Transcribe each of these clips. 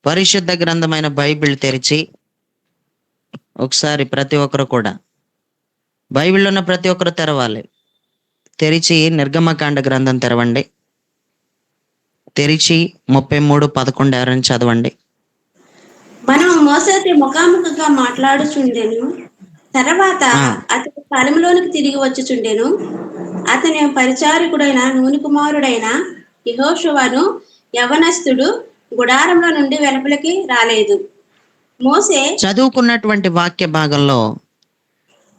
పరిశుద్ధ గ్రంథమైన బైబిల్ తెరిచి ఒకసారి ప్రతి ఒక్కరు కూడా బైబిల్లో ఉన్న ప్రతి ఒక్కరు తెరవాలి. తెరిచి నిర్గమకాండ గ్రంథం తెరవండి. తెరిచి 33:11 ఎవరైనా చదవండి. మనం మోసేతో ముఖాముఖిగా మాట్లాడుచుండెను. తర్వాత అతని స్థలంలోనికి తిరిగి వచ్చుచుండెను. అతని పరిచారకుడైన నూని కుమారుడైన యెహోషువను యవనస్తుడు గుడారంలో నుండి వెలుపలికి రాలేదు. మోసే చదువుకున్నటువంటి వాక్య భాగంలో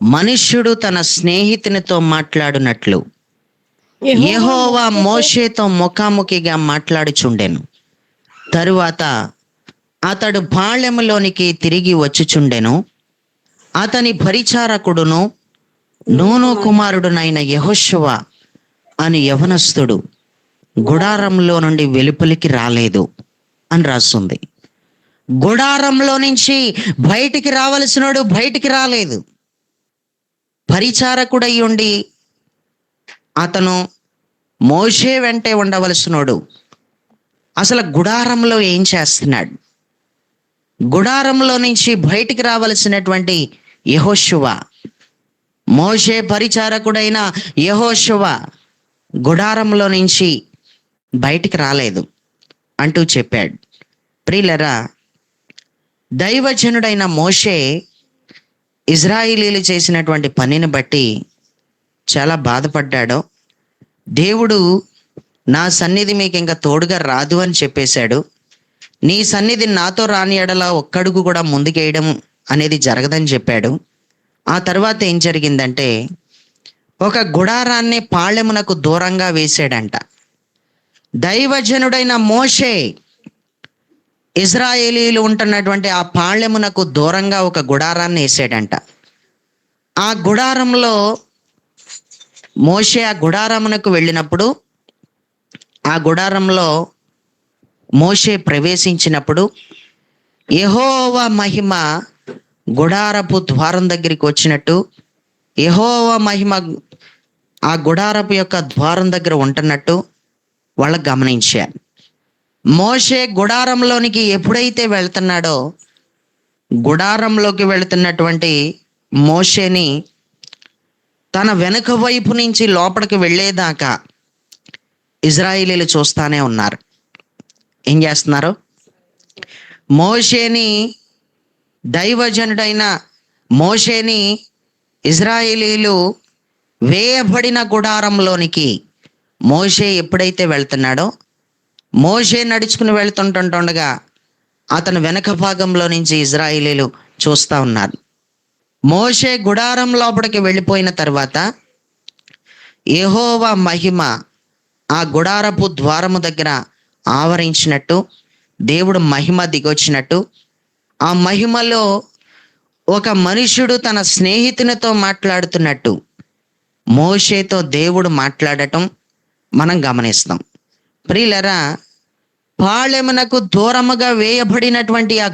మనుష్యుడు తన స్నేహితునితో మాట్లాడినట్లు యెహోవా మోషేతో ముఖాముఖిగా మాట్లాడుచుండెను. తరువాత అతడు పాళెములోనికి తిరిగి వచ్చుచుండెను. అతని పరిచారకుడును నూను కుమారుడునైన యెహోషువ అని యవనస్తుడు గుడారంలో నుండి వెలుపలికి రాలేదు అని రాస్తుంది. గుడారంలో నుంచి బయటికి రావలసినోడు బయటికి రాలేదు. పరిచారకుడై ఉండి అతను మోషే వెంటే ఉండవలసినోడు అసలు గుడారంలో ఏం చేస్తున్నాడు? గుడారంలో నుంచి బయటికి రావలసినటువంటి యెహోషువ, మోషే పరిచారకుడైన యెహోషువ గుడారంలో నుంచి బయటికి రాలేదు అంటూ చెప్పాడు. ప్రియులరా, దైవజనుడైన మోషే ఇజ్రాయిలీలు చేసినటువంటి పనిని బట్టి చాలా బాధపడ్డాడు. దేవుడు నా సన్నిధి మీకు ఇంకా తోడుగా రాదు అని చెప్పేశాడు. నీ సన్నిధి నాతో రాని ఎడల ఒక్కడుగు కూడా ముందుకేయడం అనేది జరగదని చెప్పాడు. ఆ తర్వాత ఏం జరిగిందంటే ఒక గుడారాన్ని పాళెమునకు దూరంగా వేసాడంట. దైవజనుడైన మోషే ఇజ్రాయేలీలు ఉంటున్నటువంటి ఆ పాళెమునకు దూరంగా ఒక గుడారాన్ని వేసాడంట. ఆ గుడారంలో మోషే ఆ గుడారమునకు వెళ్ళినప్పుడు, ఆ గుడారంలో మోషే ప్రవేశించినప్పుడు యెహోవా మహిమ గుడారపు ద్వారం దగ్గరికి వచ్చినట్టు, యెహోవా మహిమ ఆ గుడారపు యొక్క ద్వారం దగ్గర ఉంటున్నట్టు వాళ్ళు గమనించారు. మోషే గుడారంలోనికి ఎప్పుడైతే వెళ్తున్నాడో, గుడారంలోకి వెళుతున్నటువంటి మోషేని తన వెనుక వైపు నుంచి లోపలికి వెళ్ళేదాకా ఇజ్రాయిలీలు చూస్తానే ఉన్నారు. ఏం చేస్తున్నారు? మోషేని, దైవజనుడైన మోషేని ఇజ్రాయిలీలు వేయబడిన గుడారంలోనికి మోషే ఎప్పుడైతే వెళ్తున్నాడో, మోషే నడుచుకుని వెళ్తుంటుండగా అతను వెనక భాగంలో నుంచి ఇజ్రాయిలీలు చూస్తూ ఉన్నారు. మోషే గుడారం లోపలికి వెళ్ళిపోయిన తర్వాత యెహోవా మహిమ ఆ గుడారపు ద్వారము దగ్గర ఆవరించినట్టు, దేవుడు మహిమ దిగొచ్చినట్టు, ఆ మహిమలో ఒక మనుష్యుడు తన స్నేహితునితో మాట్లాడుతున్నట్టు మోషేతో దేవుడు మాట్లాడటం మనం గమనిస్తాం. ప్రియులరా, పాళెమునకు దూరముగా వేయబడినటువంటి ఆ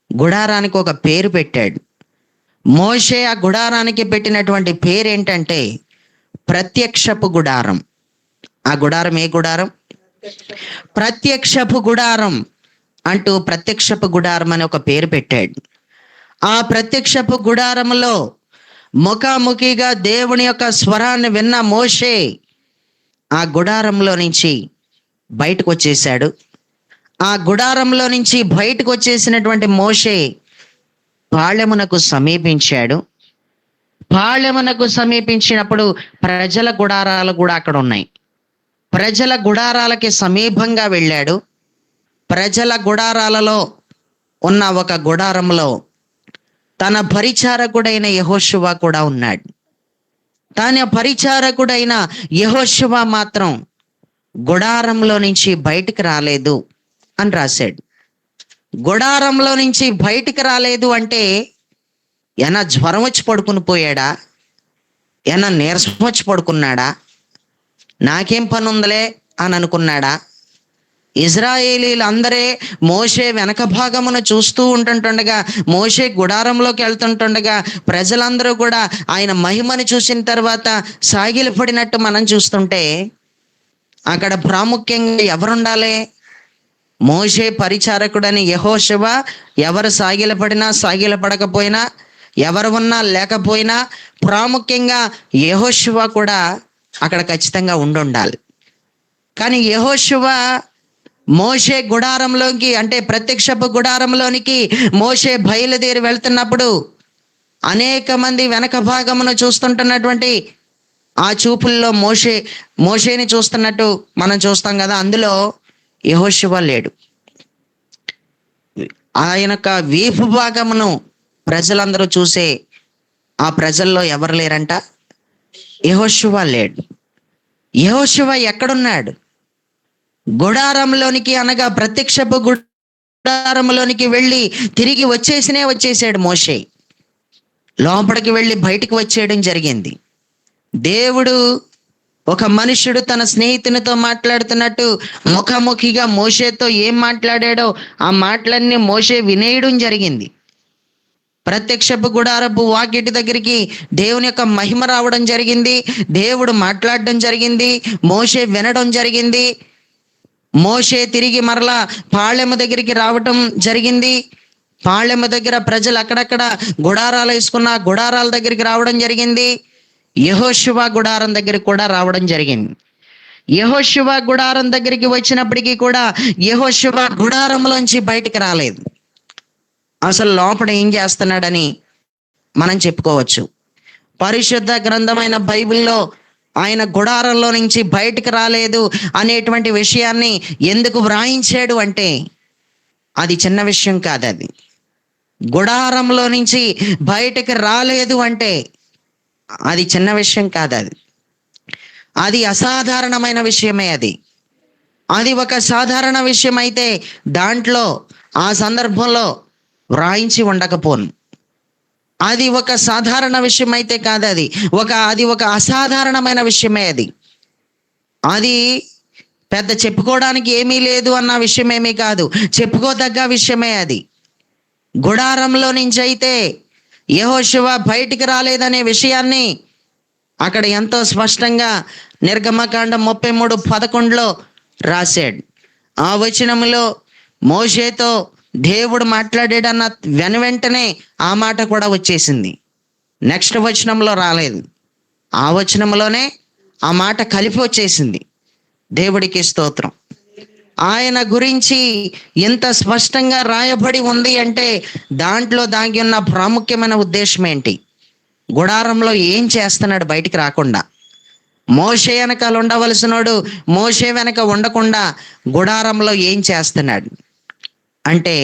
గుడారానికి ఒక పేరు పెట్టాడు. మోషే ఆ గుడారానికి పెట్టినటువంటి పేరు ఏంటంటే ప్రత్యక్షపు గుడారం. ఆ గుడారం ఏ గుడారం? ప్రత్యక్షపు గుడారం అంటూ ప్రత్యక్షపు గుడారం అని ఒక పేరు పెట్టాడు. ఆ ప్రత్యక్షపు గుడారంలో ముఖాముఖిగా దేవుని యొక్క స్వరాన్ని విన్న మోషే ఆ గుడారంలో నుంచి బయటకు వచ్చేసాడు. ఆ గుడారంలో నుంచి బయటకు వచ్చేసినటువంటి మోషే పాళెమునకు సమీపించాడు. పాళెమునకు సమీపించినప్పుడు ప్రజల గుడారాలు కూడా అక్కడ ఉన్నాయి. ప్రజల గుడారాలకి సమీపంగా వెళ్ళాడు. ప్రజల గుడారాలలో ఉన్న ఒక గుడారంలో తన పరిచారకుడైన యెహోషువ కూడా ఉన్నాడు. తన పరిచారకుడైన యెహోషువ మాత్రం గుడారంలో నుంచి బయటికి రాలేదు అని రాశాడు. గుడారంలో నుంచి బయటికి రాలేదు అంటే ఏనా జ్వరం వచ్చి పడుకుని పోయాడా? ఏనా నీరసం వచ్చి పడుకున్నాడా? నాకేం పని ఉందలే అని అనుకున్నాడా? ఇజ్రాయేలీలు అందరే మోషే వెనక భాగమున చూస్తూ ఉంటుండగా, మోషే గుడారంలోకి వెళ్తుంటుండగా ప్రజలందరూ కూడా ఆయన మహిమని చూసిన తర్వాత సాగిలపడినట్టు మనం చూస్తుంటే అక్కడ ప్రాముఖ్యంగా ఎవరుండాలి? మోషే పరిచారకుడని యెహోషువ ఎవరు సాగిలపడినా సాగిలపడకపోయినా, ఎవరు ఉన్నా లేకపోయినా, ప్రాముఖ్యంగా యెహోషువ కూడా అక్కడ ఖచ్చితంగా ఉండాలి. కానీ యెహోషువ మోషే గుడారంలోకి, అంటే ప్రత్యక్షపు గుడారంలోనికి మోషే బయలుదేరి వెళ్తున్నప్పుడు అనేక మంది వెనక భాగమును చూస్తుంటున్నటువంటి ఆ చూపుల్లో మోషేని చూస్తున్నట్టు మనం చూస్తాం కదా, అందులో యెహోషువ లేడు. ఆయన యొక్క వీపు భాగమును ప్రజలందరూ చూసే ఆ ప్రజల్లో ఎవరు లేరంట, యెహోషువ లేడు. యెహోషువ ఎక్కడున్నాడు? గుడారంలోనికి, అనగా ప్రత్యక్షపు గుడారంలోనికి వెళ్ళి తిరిగి వచ్చేసాడు మోషే. లోపలికి వెళ్ళి బయటికి వచ్చేయడం జరిగింది. దేవుడు, ఒక మనుష్యుడు తన స్నేహితునితో మాట్లాడుతున్నట్టు ముఖాముఖిగా మోషేతో ఏం మాట్లాడాడో ఆ మాటలన్నీ మోషే వినేయడం జరిగింది. ప్రత్యక్షపు గుడారపు వాకిటి దగ్గరికి దేవుని యొక్క మహిమ రావడం జరిగింది. దేవుడు మాట్లాడడం జరిగింది. మోషే వినడం జరిగింది. మోషే తిరిగి మరలా పాళెము దగ్గరికి రావటం జరిగింది. పాళెము దగ్గర ప్రజలు అక్కడక్కడ గుడారాలు వేసుకున్న గుడారాల దగ్గరికి రావడం జరిగింది. యెహోషువ గుడారం దగ్గరికి కూడా రావడం జరిగింది. యెహోషువ గుడారం దగ్గరికి వచ్చినప్పటికీ కూడా యెహోషువ గుడారంలోంచి బయటికి రాలేదు. అసలు లోపల ఏం చేస్తున్నాడని మనం చెప్పుకోవచ్చు. పరిశుద్ధ గ్రంథమైన బైబిల్లో ఆయన గుడారంలో నుంచి బయటికి రాలేదు అనేటువంటి విషయాన్ని ఎందుకు వ్రాయించాడు అంటే, అది చిన్న విషయం కాదు. అది గుడారంలో నుంచి బయటికి రాలేదు అంటే అది చిన్న విషయం కాదు. అది అసాధారణమైన విషయమే. అది ఒక సాధారణ విషయం అయితే దాంట్లో ఆ సందర్భంలో వ్రాయించి ఉండకపోను. అది ఒక సాధారణ విషయం అయితే కాదు, అది ఒక అసాధారణమైన విషయమే. అది పెద్ద చెప్పుకోవడానికి ఏమీ లేదు అన్న విషయం ఏమీ కాదు, చెప్పుకోదగ్గ విషయమే. అది గుడారంలో నుంచి అయితే యెహోషువ బయటికి రాలేదనే విషయాన్ని అక్కడ ఎంతో స్పష్టంగా నిర్గమకాండం 33:11 రాశాడు. ఆ వచనంలో మోషేతో దేవుడు మాట్లాడాడన్న వెంటనే ఆ మాట కూడా వచ్చేసింది. నెక్స్ట్ వచనంలో రాలేదు, ఆ వచనంలోనే ఆ మాట కలిపి వచ్చేసింది. దేవుడికి స్తోత్రం. ఆయన గురించి ఎంత స్పష్టంగా రాయబడి ఉంది అంటే దాంట్లో దాగి ఉన్న ప్రాముఖ్యమైన ఉద్దేశం ఏంటి? గుడారంలో ఏం చేస్తున్నాడు బయటికి రాకుండా? మోషే వెనకాల ఉండవలసినోడు మోషే వెనక ఉండకుండా గుడారంలో ఏం చేస్తున్నాడు అంటే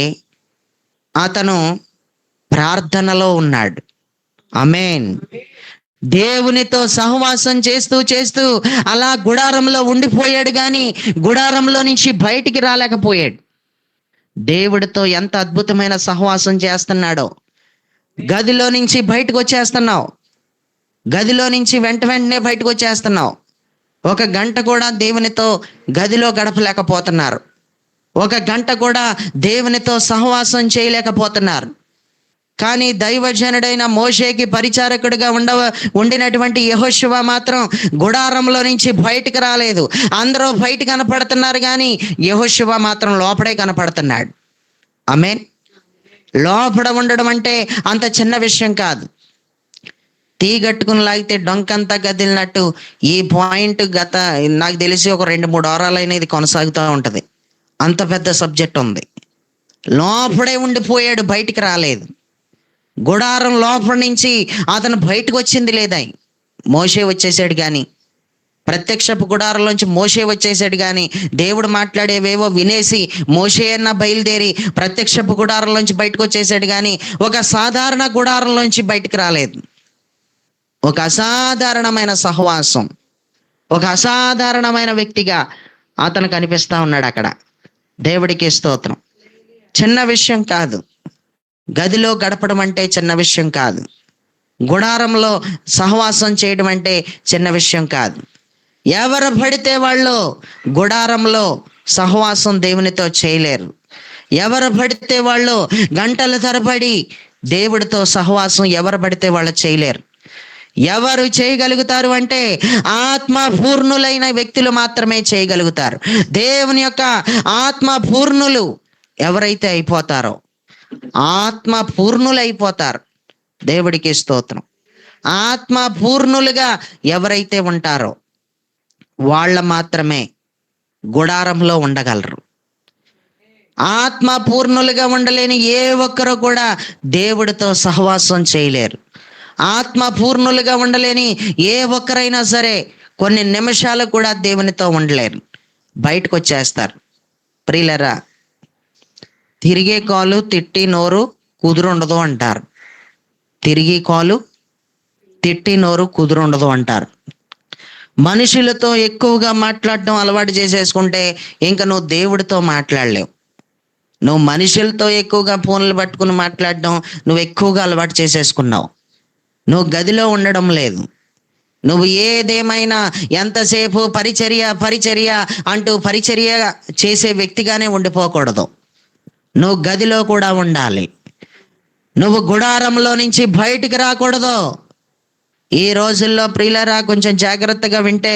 అతను ప్రార్థనలో ఉన్నాడు. ఆమేన్. దేవునితో సహవాసం చేస్తూ చేస్తూ అలా గుడారంలో ఉండిపోయాడు, కానీ గుడారంలో నుంచి బయటికి రాలేకపోయాడు. దేవుడితో ఎంత అద్భుతమైన సహవాసం చేస్తున్నాడో! గదిలో నుంచి బయటకు వచ్చేస్తున్నావు, గదిలో నుంచి వెంటనే బయటకు వచ్చేస్తున్నావు. ఒక గంట కూడా దేవునితో గదిలో గడపలేకపోతున్నారు, ఒక గంట కూడా దేవునితో సహవాసం చేయలేకపోతున్నారు. కానీ దైవజనుడైన మోషేకి పరిచారకుడిగా ఉండినటువంటి యెహోషువ మాత్రం గుడారంలో నుంచి బయటికి రాలేదు. అందరూ బయట కనపడుతున్నారు, కానీ యెహోషువ మాత్రం లోపడే కనపడుతున్నాడు. ఆమేన్. లోపల ఉండడం అంటే అంత చిన్న విషయం కాదు. తీగట్టుకుని లాగితే డొంకంతా కదిలినట్టు ఈ పాయింట్ నాకు తెలిసి ఒక 2-3 వారాలైనా ఇది కొనసాగుతూ ఉంటుంది. అంత పెద్ద సబ్జెక్ట్ ఉంది. లోపడే ఉండిపోయాడు, బయటికి రాలేదు. గుడారం లోపల నుంచి అతను బయటకు వచ్చింది లేదా. మోషే వచ్చేసాడు కానీ, ప్రత్యక్షపు గుడారంలోంచి మోషే వచ్చేసాడు కానీ, దేవుడు మాట్లాడేవేవో వినేసి మోషే అన్న బయలుదేరి ప్రత్యక్షపు గుడారంలోంచి బయటకు వచ్చేసాడు కానీ ఒక సాధారణ గుడారంలోంచి బయటకు రాలేదు. ఒక అసాధారణమైన సహవాసం, ఒక అసాధారణమైన వ్యక్తిగా అతను కనిపిస్తా ఉన్నాడు అక్కడ. దేవుడికి స్తోత్రం. చిన్న విషయం కాదు, గదిలో గడపడం అంటే చిన్న విషయం కాదు, గుడారంలో సహవాసం చేయడం అంటే చిన్న విషయం కాదు. ఎవరు పడితే వాళ్ళు గుడారంలో సహవాసం దేవునితో చేయలేరు. ఎవరు పడితే వాళ్ళు గంటల తరబడి దేవుడితో సహవాసం ఎవరు పడితే వాళ్ళు చేయలేరు. ఎవరు చేయగలుగుతారు అంటే ఆత్మ పూర్ణులైన వ్యక్తులు మాత్రమే చేయగలుగుతారు. దేవుని యొక్క ఆత్మ పూర్ణులు ఎవరైతే అయిపోతారో, ఆత్మ పూర్ణులు అయిపోతారు. దేవుడికి స్తోత్రం. ఆత్మ పూర్ణులుగా ఎవరైతే ఉంటారో వాళ్ళ మాత్రమే గుడారంలో ఉండగలరు. ఆత్మ పూర్ణులుగా ఉండలేని ఏ ఒక్కరు కూడా దేవుడితో సహవాసం చేయలేరు. ఆత్మ పూర్ణులుగా ఉండలేని ఏ ఒక్కరైనా సరే కొన్ని నిమిషాలు కూడా దేవునితో ఉండలేరు, బయటకు వచ్చేస్తారు. ప్రియులరా, తిరిగే కాలు తిట్టి నోరు కుదురుండదు అంటారు. తిరిగి కాలు తిట్టి నోరు కుదురుండదు అంటారు. మనుషులతో ఎక్కువగా మాట్లాడడం అలవాటు చేసేసుకుంటే ఇంకా నువ్వు దేవుడితో మాట్లాడలేవు. నువ్వు మనుషులతో ఎక్కువగా ఫోన్లు పట్టుకుని మాట్లాడడం నువ్వు ఎక్కువగా అలవాటు చేసేసుకున్నావు. నువ్వు గదిలో ఉండడం లేదు. నువ్వు ఏదేమైనా ఎంతసేపు పరిచర్య పరిచర్య అంటూ పరిచర్య చేసే వ్యక్తిగానే ఉండిపోకూడదు. నువ్వు గదిలో కూడా ఉండాలి. నువ్వు గుడారంలో నుంచి బయటికి రాకూడదు. ఈ రోజుల్లో ప్రియులరా, కొంచెం జాగ్రత్తగా వింటే,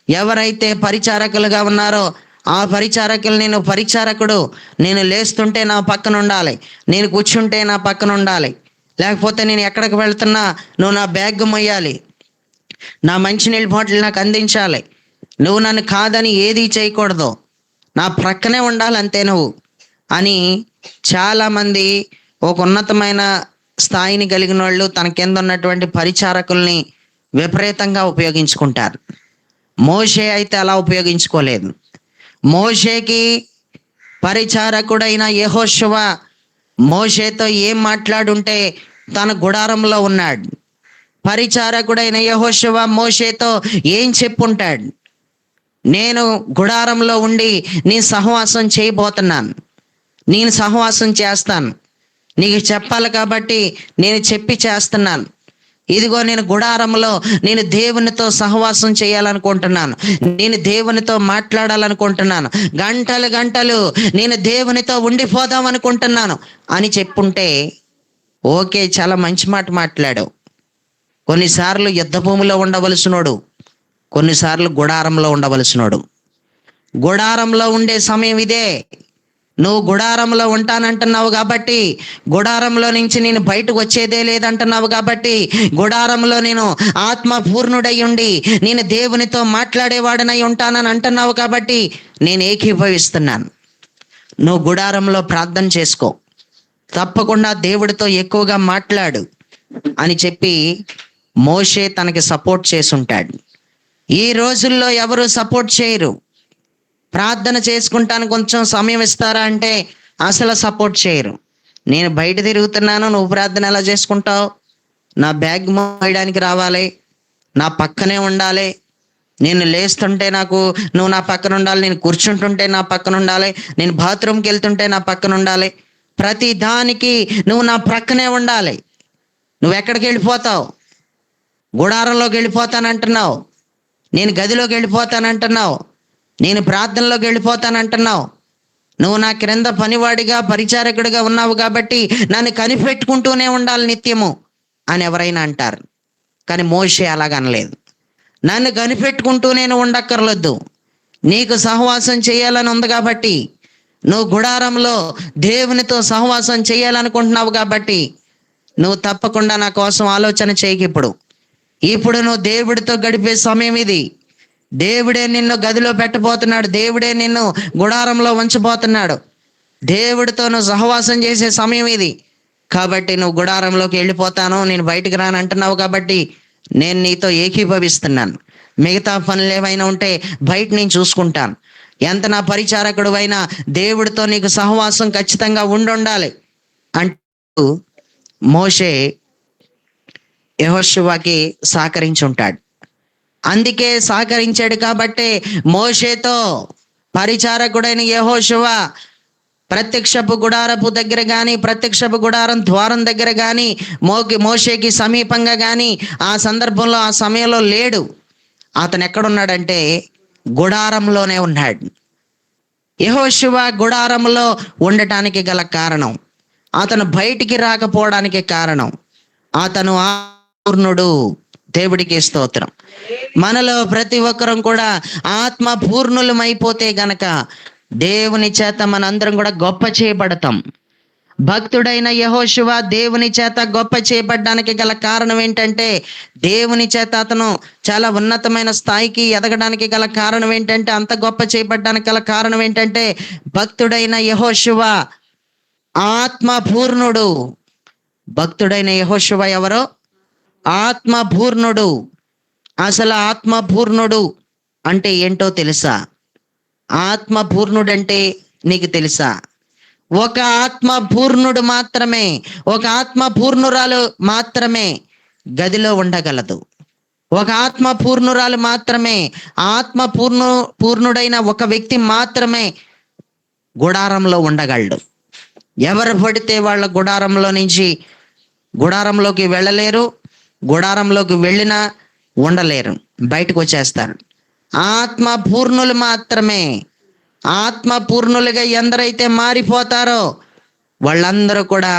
ఎవరైతే పరిచారకులుగా ఉన్నారో ఆ పరిచారకులు, నేను పరిచారకుడు, నేను లేస్తుంటే నా పక్కన ఉండాలి, నేను కూర్చుంటే నా పక్కన ఉండాలి, లేకపోతే నేను ఎక్కడికి వెళ్తున్నా నువ్వు నా బ్యాగ్ మొయ్యాలి, నా మంచినీళ్ళ బాటిల్ నాకు అందించాలి, నువ్వు నన్ను కాదని ఏది చేయకూడదు, నా ప్రక్కనే ఉండాలి అంతే నువ్వు అని చాలామంది ఒక ఉన్నతమైన స్థాయిని కలిగిన వాళ్ళు తన కింద ఉన్నటువంటి పరిచారకుల్ని విపరీతంగా ఉపయోగించుకుంటారు. మోషే అయితే అలా ఉపయోగించుకోలేదు. మోషేకి పరిచారకుడైన యెహోషువ మోషేతో ఏం మాట్లాడుంటే తన గుడారంలో ఉన్నాడు. పరిచారకుడైన యెహోషువ మోషేతో ఏం చెప్పుంటాడు? నేను గుడారంలో ఉండి నీ సహవాసం చేయబోతున్నాను, నేను సహవాసం చేస్తాను, నీకు చెప్పాలి కాబట్టి నేను చెప్పి చేస్తున్నాను. ఇదిగో నేను గుడారంలో నేను దేవునితో సహవాసం చేయాలనుకుంటున్నాను, నేను దేవునితో మాట్లాడాలనుకుంటున్నాను, గంటలు గంటలు నేను దేవునితో ఉండిపోదాం అనుకుంటున్నాను అని చెప్పుంటే ఓకే, చాలా మంచి మాట మాట్లాడావు. కొన్నిసార్లు యుద్ధ భూమిలో ఉండవలసినోడు, కొన్నిసార్లు గుడారంలో ఉండవలసినోడు. గుడారంలో ఉండే సమయం ఇదే. నువ్వు గుడారంలో ఉంటానంటున్నావు కాబట్టి, గుడారంలో నుంచి నేను బయటకు వచ్చేదే లేదంటున్నావు కాబట్టి, గుడారంలో నేను ఆత్మ పూర్ణుడై ఉండి నేను దేవునితో మాట్లాడేవాడనై ఉంటానని అంటున్నావు కాబట్టి నేను ఏకీభవిస్తున్నాను. నువ్వు గుడారంలో ప్రార్థన చేసుకో, తప్పకుండా దేవుడితో ఎక్కువగా మాట్లాడు అని చెప్పి మోషే తనకి సపోర్ట్ చేసి ఉంటాడు. ఈ రోజుల్లో ఎవరు సపోర్ట్ చేయరు. ప్రార్థన చేసుకుంటాను కొంచెం సమయం ఇస్తారా అంటే అసలు సపోర్ట్ చేయరు. నేను బయట తిరుగుతున్నాను, నువ్వు ప్రార్థన ఎలా చేసుకుంటావు? నా బ్యాగ్ మోయడానికి రావాలి, నా పక్కనే ఉండాలి, నేను లేస్తుంటే నువ్వు నా పక్కన ఉండాలి, నేను కూర్చుంటుంటే నా పక్కన ఉండాలి, నేను బాత్రూమ్కి వెళ్తుంటే నా పక్కన ఉండాలి, ప్రతి దానికి నువ్వు నా ప్రక్కనే ఉండాలి. నువ్వు ఎక్కడికి వెళ్ళిపోతావు? గుడారంలోకి వెళ్ళిపోతానంటున్నావు, నేను గదిలోకి వెళ్ళిపోతానంటున్నావు, నేను ప్రార్థనలోకి వెళ్ళిపోతానంటున్నావు. నువ్వు నా క్రింద పనివాడిగా పరిచారకుడిగా ఉన్నావు కాబట్టి నన్ను కనిపెట్టుకుంటూనే ఉండాలి నిత్యము అని ఎవరైనా అంటారు. కానీ మోషే అలాగనలేదు. నన్ను కనిపెట్టుకుంటూ నేను ఉండక్కర్లేదు, నీకు సహవాసం చేయాలని ఉంది కాబట్టి, నువ్వు గుడారంలో దేవునితో సహవాసం చేయాలనుకుంటున్నావు కాబట్టి నువ్వు తప్పకుండా నా కోసం ఆలోచన చేయకు. ఇప్పుడు నువ్వు దేవుడితో గడిపే సమయం ఇది. దేవుడే నిన్ను గదిలో పెట్టబోతున్నాడు, దేవుడే నిన్ను గుడారంలో ఉంచబోతున్నాడు, దేవుడితో నువ్వు సహవాసం చేసే సమయం ఇది. కాబట్టి నువ్వు గుడారంలోకి వెళ్ళిపోతాను, నేను బయటికి రాను అంటున్నావు కాబట్టి నేను నీతో ఏకీభవిస్తున్నాను. మిగతా పనులు ఏమైనా ఉంటే బయట నేను చూసుకుంటాను. ఎంత నా పరిచారకుడు అయినా దేవుడితో నీకు సహవాసం ఖచ్చితంగా ఉండాలి అంటూ మోషే యెహోషువకి సహకరించి ఉంటాడు. అందుకే సహకరించాడు కాబట్టి మోషేతో పరిచారకుడైన యెహోషువ ప్రత్యక్షపు గుడారపు దగ్గర కానీ, ప్రత్యక్షపు గుడారం ద్వారం దగ్గర కానీ, మోషేకి సమీపంగా కానీ ఆ సందర్భంలో ఆ సమయంలో లేడు. అతను ఎక్కడున్నాడంటే గుడారంలోనే ఉన్నాడు. యెహోషువ గుడారంలో ఉండటానికి గల కారణం, అతను బయటికి రాకపోవడానికి కారణం, అతను పూర్ణుడు, దేవుడికి స్తోత్రం. మనలో ప్రతి ఒక్కరం కూడా ఆత్మ పూర్ణులమైపోతే గనక దేవుని చేత మనందరం కూడా గొప్ప చేయబడతాం. భక్తుడైన యెహోషువ దేవుని చేత గొప్ప చేయబడ్డానికి గల కారణం ఏంటంటే, దేవుని చేత అతను చాలా ఉన్నతమైన స్థాయికి ఎదగడానికి గల కారణం ఏంటంటే, అంత గొప్ప చేయబడ్డానికి గల కారణం ఏంటంటే, భక్తుడైన యెహోషువ ఆత్మ పూర్ణుడు. భక్తుడైన యెహోషువ ఎవరో? ఆత్మ పూర్ణుడు. అసలు ఆత్మ పూర్ణుడు అంటే ఏంటో తెలుసా? ఆత్మ పూర్ణుడు అంటే నీకు తెలుసా? ఒక ఆత్మ పూర్ణుడు మాత్రమే, ఒక ఆత్మ పూర్ణురాలు మాత్రమే గదిలో ఉండగలదు. ఒక ఆత్మ పూర్ణురాలు మాత్రమే, ఆత్మ పూర్ణుడైన ఒక వ్యక్తి మాత్రమే గుడారంలో ఉండగలడు. ఎవరు పడితే వాళ్ళ గుడారంలోకి వెళ్ళలేరు. గుడారంలోకి వెళ్ళినా ఉండలేరు, బయటకు వచ్చేస్తారు. ఆత్మ పూర్ణులు మాత్రమే. ఆత్మ పూర్ణులుగా ఎందరైతే మారిపోతారో వాళ్ళందరూ కూడా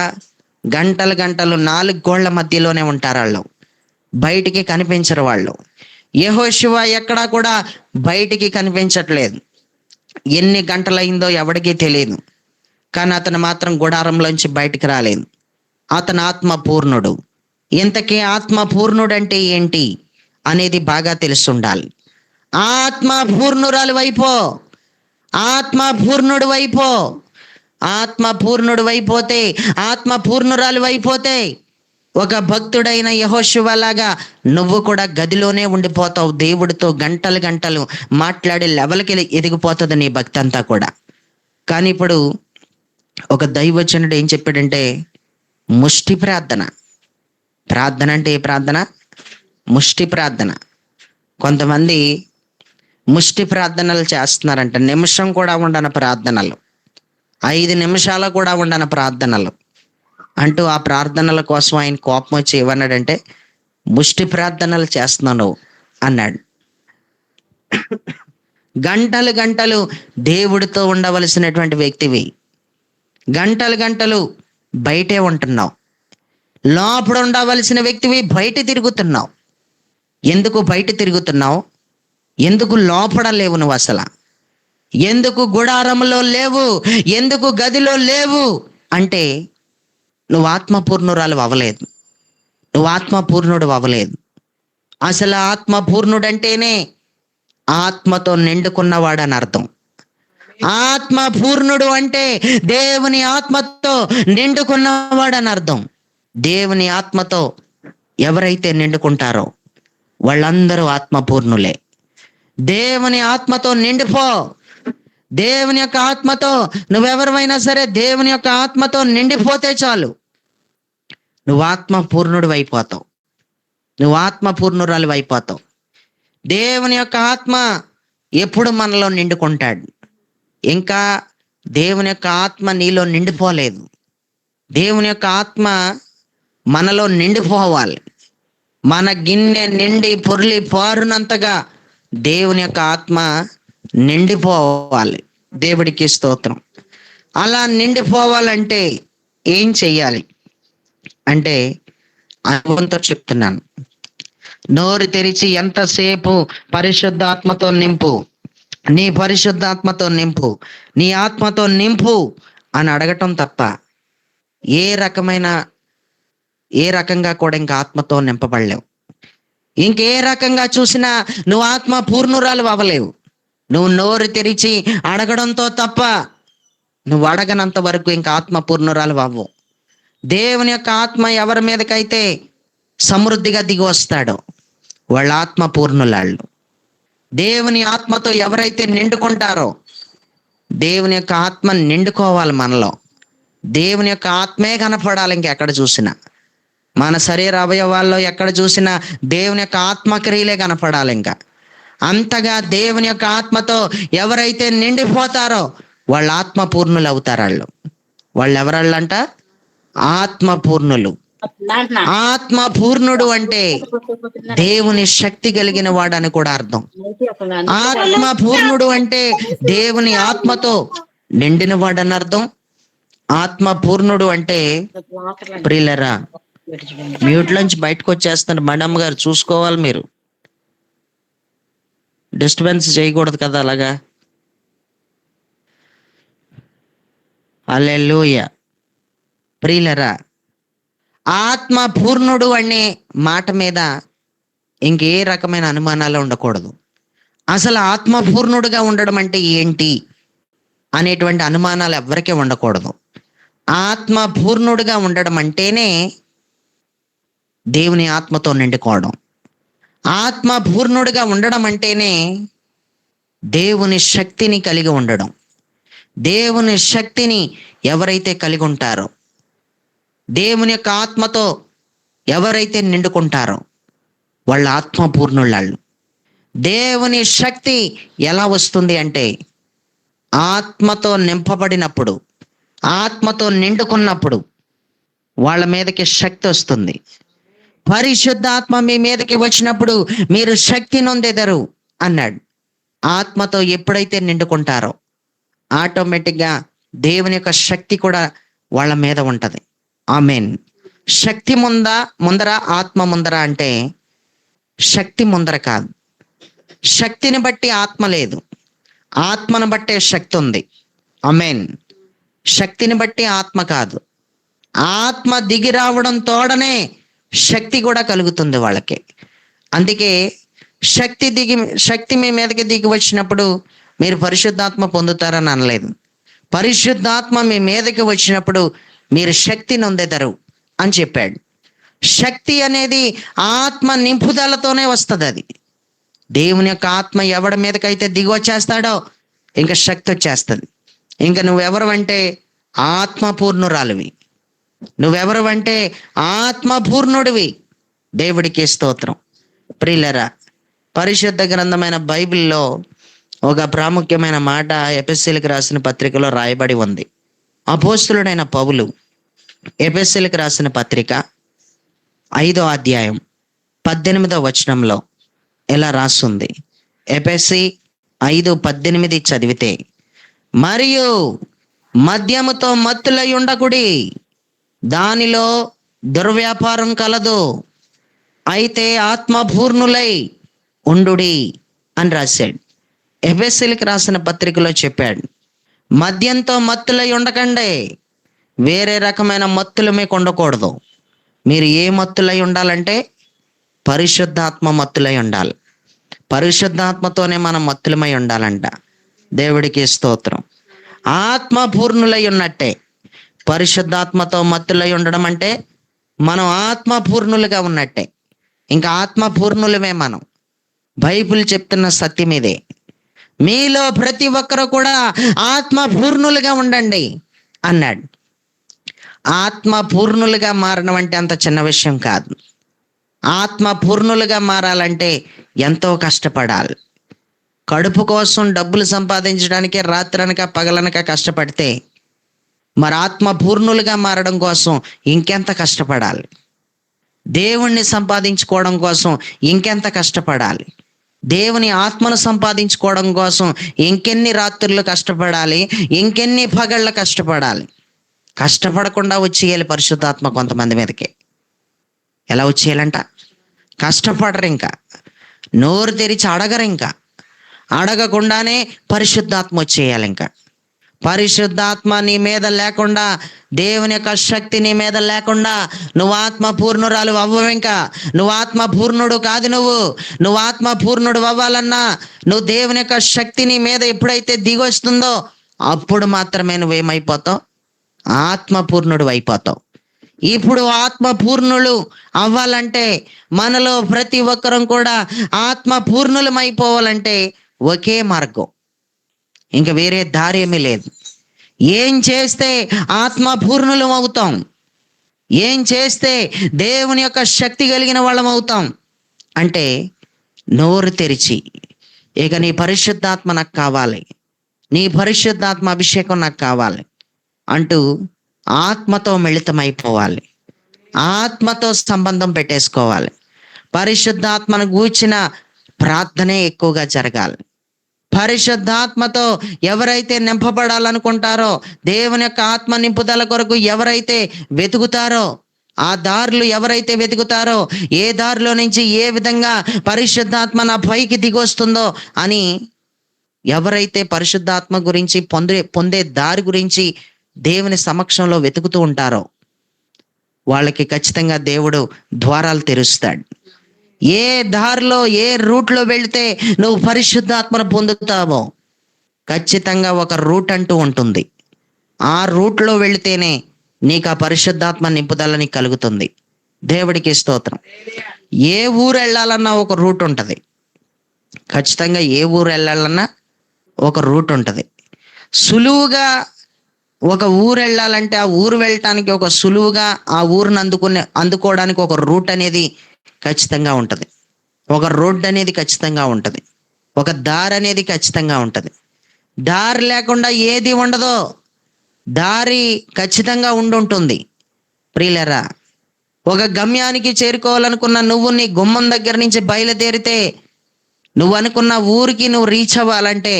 గంటలు గంటలు 4 గోళ్ల మధ్యలోనే ఉంటారు. వాళ్ళు బయటికి కనిపించరు. వాళ్ళు యెహోషువ ఎక్కడా కూడా బయటికి కనిపించట్లేదు. ఎన్ని గంటలైందో ఎవడికి తెలియదు. కానీ అతను మాత్రం గుడారంలోంచి బయటికి రాలేదు. అతను ఆత్మ పూర్ణుడు. ఇంతకీ ఆత్మ పూర్ణుడు అంటే ఏంటి అనేది బాగా తెలుసుండాలి. ఆత్మ పూర్ణురాలు వైపో, ఆత్మ పూర్ణుడు వైపో. ఆత్మ పూర్ణుడు వైపోతే, ఆత్మ పూర్ణురాలు వైపోతే ఒక భక్తుడైన యెహోషువ లాగా నువ్వు కూడా గదిలోనే ఉండిపోతావు. దేవుడితో గంటలు గంటలు మాట్లాడే లెవెల్కి ఎదిగిపోతుంది నీ భక్తి అంతా కూడా. కానీ ఇప్పుడు ఒక దైవజనుడు ఏం చెప్పాడంటే, ముష్టి ప్రార్థన. ప్రార్థన అంటే ఏ ప్రార్థన? ముష్టి ప్రార్థన. కొంతమంది ముష్టి ప్రార్థనలు చేస్తున్నారంట. నిమిషం కూడా ఉండని ప్రార్థనలు, 5 నిమిషాలు కూడా ఉండని ప్రార్థనలు అంటూ ఆ ప్రార్థనల కోసం ఆయన కోపం వచ్చి ఏమన్నాడంటే, ముష్టి ప్రార్థనలు చేస్తున్నావు అన్నాడు. గంటలు గంటలు దేవుడితో ఉండవలసినటువంటి వ్యక్తివి గంటలు గంటలు బయటే ఉంటున్నావు. లోపల ఉండవలసిన వ్యక్తివి బయట తిరుగుతున్నావు. ఎందుకు బయట తిరుగుతున్నావు? ఎందుకు లోపల లేవు నువ్వు? అసలు ఎందుకు గుడారంలో లేవు? ఎందుకు గదిలో లేవు అంటే నువ్వు ఆత్మపూర్ణురాలు అవ్వలేదు. నువ్వు ఆత్మపూర్ణుడు అవ్వలేదు. అసలు ఆత్మపూర్ణుడు అంటేనే ఆత్మతో నిండుకున్నవాడు అని అర్థం. ఆత్మ పూర్ణుడు అంటే దేవుని ఆత్మతో నిండుకున్నవాడు అని అర్థం. దేవుని ఆత్మతో ఎవరైతే నిండుకుంటారో వాళ్ళందరూ ఆత్మపూర్ణులే. దేవుని ఆత్మతో నిండిపో. దేవుని యొక్క ఆత్మతో నువ్వెవరివైనా సరే దేవుని యొక్క ఆత్మతో నిండిపోతే చాలు, నువ్వు ఆత్మపూర్ణుడు అయిపోతావు. నువ్వు ఆత్మపూర్ణురాలు అయిపోతావు. దేవుని యొక్క ఆత్మ ఎప్పుడు మనలో నిండుకుంటాడు. ఇంకా దేవుని యొక్క ఆత్మ నీలో నిండిపోలేదు. దేవుని యొక్క ఆత్మ మనలో నిండిపోవాలి. మన గిన్నె నిండి పొర్లి పారునంతగా దేవుని యొక్క ఆత్మ నిండిపోవాలి. దేవుడికి స్తోత్రం. అలా నిండిపోవాలంటే ఏం చెయ్యాలి అంటే, అనుభవంతో చెప్తున్నాను. నోరు తెరిచి ఎంతసేపు పరిశుద్ధాత్మతో నింపు, నీ పరిశుద్ధాత్మతో నింపు, నీ ఆత్మతో నింపు అని అడగటం తప్ప ఏ రకంగా కూడా ఇంకా ఆత్మతో నింపబడలేవు. ఇంకే రకంగా చూసినా నువ్వు ఆత్మ పూర్ణురాలు అవ్వలేవు. నువ్వు నోరు తెరిచి అడగడంతో తప్ప నువ్వు అడగనంత వరకు ఇంకా ఆత్మ పూర్ణురాలు అవ్వవు. దేవుని యొక్క ఆత్మ ఎవరి మీదకైతే సమృద్ధిగా దిగి వస్తాడో వాళ్ళ ఆత్మ పూర్ణులాళ్ళు. దేవుని ఆత్మతో ఎవరైతే నిండుకుంటారో, దేవుని యొక్క ఆత్మ నిండుకోవాలి మనలో. దేవుని యొక్క ఆత్మే కనపడాలి. ఇంకెక్కడ చూసినా, మన శరీర అవయవాల్లో ఎక్కడ చూసినా దేవుని యొక్క ఆత్మక్రియలే కనపడాలి. ఇంకా అంతగా దేవుని యొక్క ఆత్మతో ఎవరైతే నిండిపోతారో వాళ్ళు ఆత్మ పూర్ణులు అవుతారు. వాళ్ళు ఎవరాళ్ళంట? ఆత్మ పూర్ణులు. ఆత్మ పూర్ణుడు అంటే దేవుని శక్తి కలిగిన వాడని కూడా అర్థం. ఆత్మ పూర్ణుడు అంటే దేవుని ఆత్మతో నిండిన వాడని అర్థం. ఆత్మ పూర్ణుడు అంటే ప్రియులరా, మ్యూట్ నుంచి బయటకు వచ్చేస్తున్నారు మేడం గారు, చూసుకోవాలి మీరు. డిస్టర్బెన్స్ చేయకూడదు కదా అలాగా. హల్లెలూయా. ప్రియులరా, ఆత్మ పూర్ణుడు అనే మాట మీద ఇంకే రకమైన అనుమానాలు ఉండకూడదు. అసలు ఆత్మ పూర్ణుడుగా ఉండడం అంటే ఏంటి అనేటువంటి అనుమానాలు ఎవరికీ ఉండకూడదు. ఆత్మ పూర్ణుడుగా ఉండడం అంటేనే దేవుని ఆత్మతో నిండుకోవడం. ఆత్మ పూర్ణుడిగా ఉండడం అంటేనే దేవుని శక్తిని కలిగి ఉండడం. దేవుని శక్తిని ఎవరైతే కలిగి ఉంటారో, దేవుని యొక్క ఆత్మతో ఎవరైతే నిండుకుంటారో వాళ్ళ ఆత్మ పూర్ణుళ్ళు. దేవుని శక్తి ఎలా వస్తుంది అంటే ఆత్మతో నింపబడినప్పుడు, ఆత్మతో నిండుకున్నప్పుడు వాళ్ళ మీదకి శక్తి వస్తుంది. పరిశుద్ధాత్మ మీ మీదకి వచ్చినప్పుడు మీరు శక్తి నొందెదరు అన్నాడు. ఆత్మతో ఎప్పుడైతే నిండుకుంటారో ఆటోమేటిక్గా దేవుని యొక్క శక్తి కూడా వాళ్ళ మీద ఉంటది. ఆమేన్. శక్తి ముందర ఆత్మ ముందర అంటే శక్తి ముందర కాదు. శక్తిని బట్టి ఆత్మ లేదు, ఆత్మను బట్టే శక్తి ఉంది. ఆమేన్. శక్తిని బట్టి ఆత్మ కాదు, ఆత్మ దిగి రావడం తోడనే శక్తి కూడా కలుగుతుంది వాళ్ళకి. అందుకే శక్తి మీ మీదకి దిగి వచ్చినప్పుడు మీరు పరిశుద్ధాత్మ పొందుతారని అనలేదు. పరిశుద్ధాత్మ మీ మీదకి వచ్చినప్పుడు మీరు శక్తి నొందెదరు అని చెప్పాడు. శక్తి అనేది ఆత్మ నింపుదలతోనే వస్తుంది. అది దేవుని యొక్క ఆత్మ ఎవడి మీదకైతే దిగి వచ్చేస్తాడో ఇంకా శక్తి వచ్చేస్తుంది. ఇంకా నువ్వెవరు అంటే ఆత్మ పూర్ణురాలివి, నువ్వెవరు అంటే ఆత్మ పూర్ణుడివి. దేవుడికి స్తోత్రం. ప్రియులరా, పరిశుద్ధ గ్రంథమైన బైబిల్లో ఒక ప్రాముఖ్యమైన మాట ఎఫెసీయులకు రాసిన పత్రికలో రాయబడి ఉంది. అపోస్తలుడైన పౌలు ఎఫెసీయులకు రాసిన పత్రిక 5వ అధ్యాయం 18వ వచనంలో ఇలా రాస్తుంది. ఎఫెసీ 5:18 చదివితే, మరియు మద్యముతో మత్తులై ఉండకుడి, దానిలో దుర్వ్యాపారం కలదు, అయితే ఆత్మపూర్ణులై ఉండుడి అని రాశాడు. ఎఫెసీయులకు రాసిన పత్రికలో చెప్పాడు, మద్యంతో మత్తులై ఉండకండి. వేరే రకమైన మత్తులు మీకు ఉండకూడదు. మీరు ఏ మత్తులై ఉండాలంటే పరిశుద్ధాత్మ మత్తులై ఉండాలి. పరిశుద్ధాత్మతోనే మనం మత్తులమై ఉండాలంట. దేవుడికి స్తోత్రం. ఆత్మ పూర్ణులై ఉన్నట్టే. పరిశుద్ధాత్మతో మత్తులై ఉండడం అంటే మనం ఆత్మ పూర్ణులుగా ఉన్నట్టే. ఇంకా ఆత్మ పూర్ణులమే మనం. బైబిల్ చెప్తున్న సత్యం ఇదే. మీలో ప్రతి ఒక్కరు కూడా ఆత్మ పూర్ణులుగా ఉండండి అన్నాడు. ఆత్మ పూర్ణులుగా మారడం అంటే అంత చిన్న విషయం కాదు. ఆత్మ పూర్ణులుగా మారాలంటే ఎంతో కష్టపడాలి. కడుపు కోసం డబ్బులు సంపాదించడానికే రాత్రనక పగలనక కష్టపడితే మరి ఆత్మ పూర్ణులుగా మారడం కోసం ఇంకెంత కష్టపడాలి. దేవుణ్ణి సంపాదించుకోవడం కోసం ఇంకెంత కష్టపడాలి. దేవుని ఆత్మను సంపాదించుకోవడం కోసం ఇంకెన్ని రాత్రులు కష్టపడాలి, ఇంకెన్ని పగళ్ళు కష్టపడాలి. కష్టపడకుండా వచ్చేయాలి పరిశుద్ధాత్మ కొంతమంది మీదకి. ఎలా వచ్చేయాలంట? కష్టపడరు, ఇంకా నోరు తెరిచి అడగరు, ఇంకా అడగకుండానే పరిశుద్ధాత్మ వచ్చేయాలి. ఇంకా పరిశుద్ధాత్మ నీ మీద లేకుండా, దేవుని యొక్క శక్తి నీ మీద లేకుండా నువ్వు ఆత్మ పూర్ణురాలు అవ్వవు. ఇంకా నువ్వు ఆత్మ పూర్ణుడు కాదు. నువ్వు ఆత్మ పూర్ణుడు అవ్వాలన్నా నువ్వు దేవుని యొక్క శక్తి నీ మీద ఎప్పుడైతే దిగి వస్తుందో అప్పుడు మాత్రమే నువ్వేమైపోతావు? ఆత్మ పూర్ణుడు అయిపోతావు. ఇప్పుడు ఆత్మ పూర్ణులు అవ్వాలంటే మనలో ప్రతి ఒక్కరం కూడా ఆత్మ పూర్ణులం అయిపోవాలంటే ఒకే మార్గం, ఇంకా వేరే దారి ఏమీ లేదు. ఏం చేస్తే ఆత్మ పూర్ణులం అవుతాం? ఏం చేస్తే దేవుని యొక్క శక్తి కలిగిన వాళ్ళం అవుతాం అంటే నోరు తెరిచి, ఇక నీ పరిశుద్ధాత్మ నాకు కావాలి, నీ పరిశుద్ధాత్మ అభిషేకం నాకు కావాలి అంటూ ఆత్మతో మిళితమైపోవాలి. ఆత్మతో సంబంధం పెట్టేసుకోవాలి. పరిశుద్ధాత్మను గూర్చిన ప్రార్థనే ఎక్కువగా జరగాలి. పరిశుద్ధాత్మతో ఎవరైతే నింపబడాలనుకుంటారో, దేవుని యొక్క ఆత్మ నింపుదల కొరకు ఎవరైతే వెతుకుతారో ఆ దారులు ఎవరైతే వెతుకుతారో, ఏ దారిలో నుంచి ఏ విధంగా పరిశుద్ధాత్మ నా పైకి దిగొస్తుందో అని ఎవరైతే పరిశుద్ధాత్మ గురించి పొందే దారి గురించి దేవుని సమక్షంలో వెతుకుతూ ఉంటారో వాళ్ళకి ఖచ్చితంగా దేవుడు ద్వారాలు తెరుస్తాడు. ఏ దారిలో ఏ రూట్లో వెళితే నువ్వు పరిశుద్ధాత్మను పొందుతావో ఖచ్చితంగా ఒక రూట్ అంటూ ఉంటుంది. ఆ రూట్లో వెళితేనే నీకు ఆ పరిశుద్ధాత్మ నింపుదల నీకు కలుగుతుంది. దేవుడికి స్తోత్రం. ఏ ఊరు వెళ్ళాలన్నా ఒక రూట్ ఉంటుంది. ఖచ్చితంగా ఏ ఊరు వెళ్ళాలన్నా ఒక రూట్ ఉంటుంది. సులువుగా ఒక ఊరు వెళ్ళాలంటే ఆ ఊరు వెళ్ళటానికి ఒక సులువుగా ఆ ఊరిని అందుకోవడానికి ఒక రూట్ అనేది ఖచ్చితంగా ఉంటుంది. ఒక రోడ్ అనేది ఖచ్చితంగా ఉంటుంది. ఒక దారి అనేది ఖచ్చితంగా ఉంటుంది. దారి లేకుండా ఏది ఉండదో, దారి ఖచ్చితంగా ఉండుంటుంది. ప్రియులరా, ఒక గమ్యానికి చేరుకోవాలనుకున్న నువ్వు నీ గుమ్మం దగ్గర నుంచి బయలుదేరితే నువ్వు అనుకున్న ఊరికి నువ్వు రీచ్ అవ్వాలంటే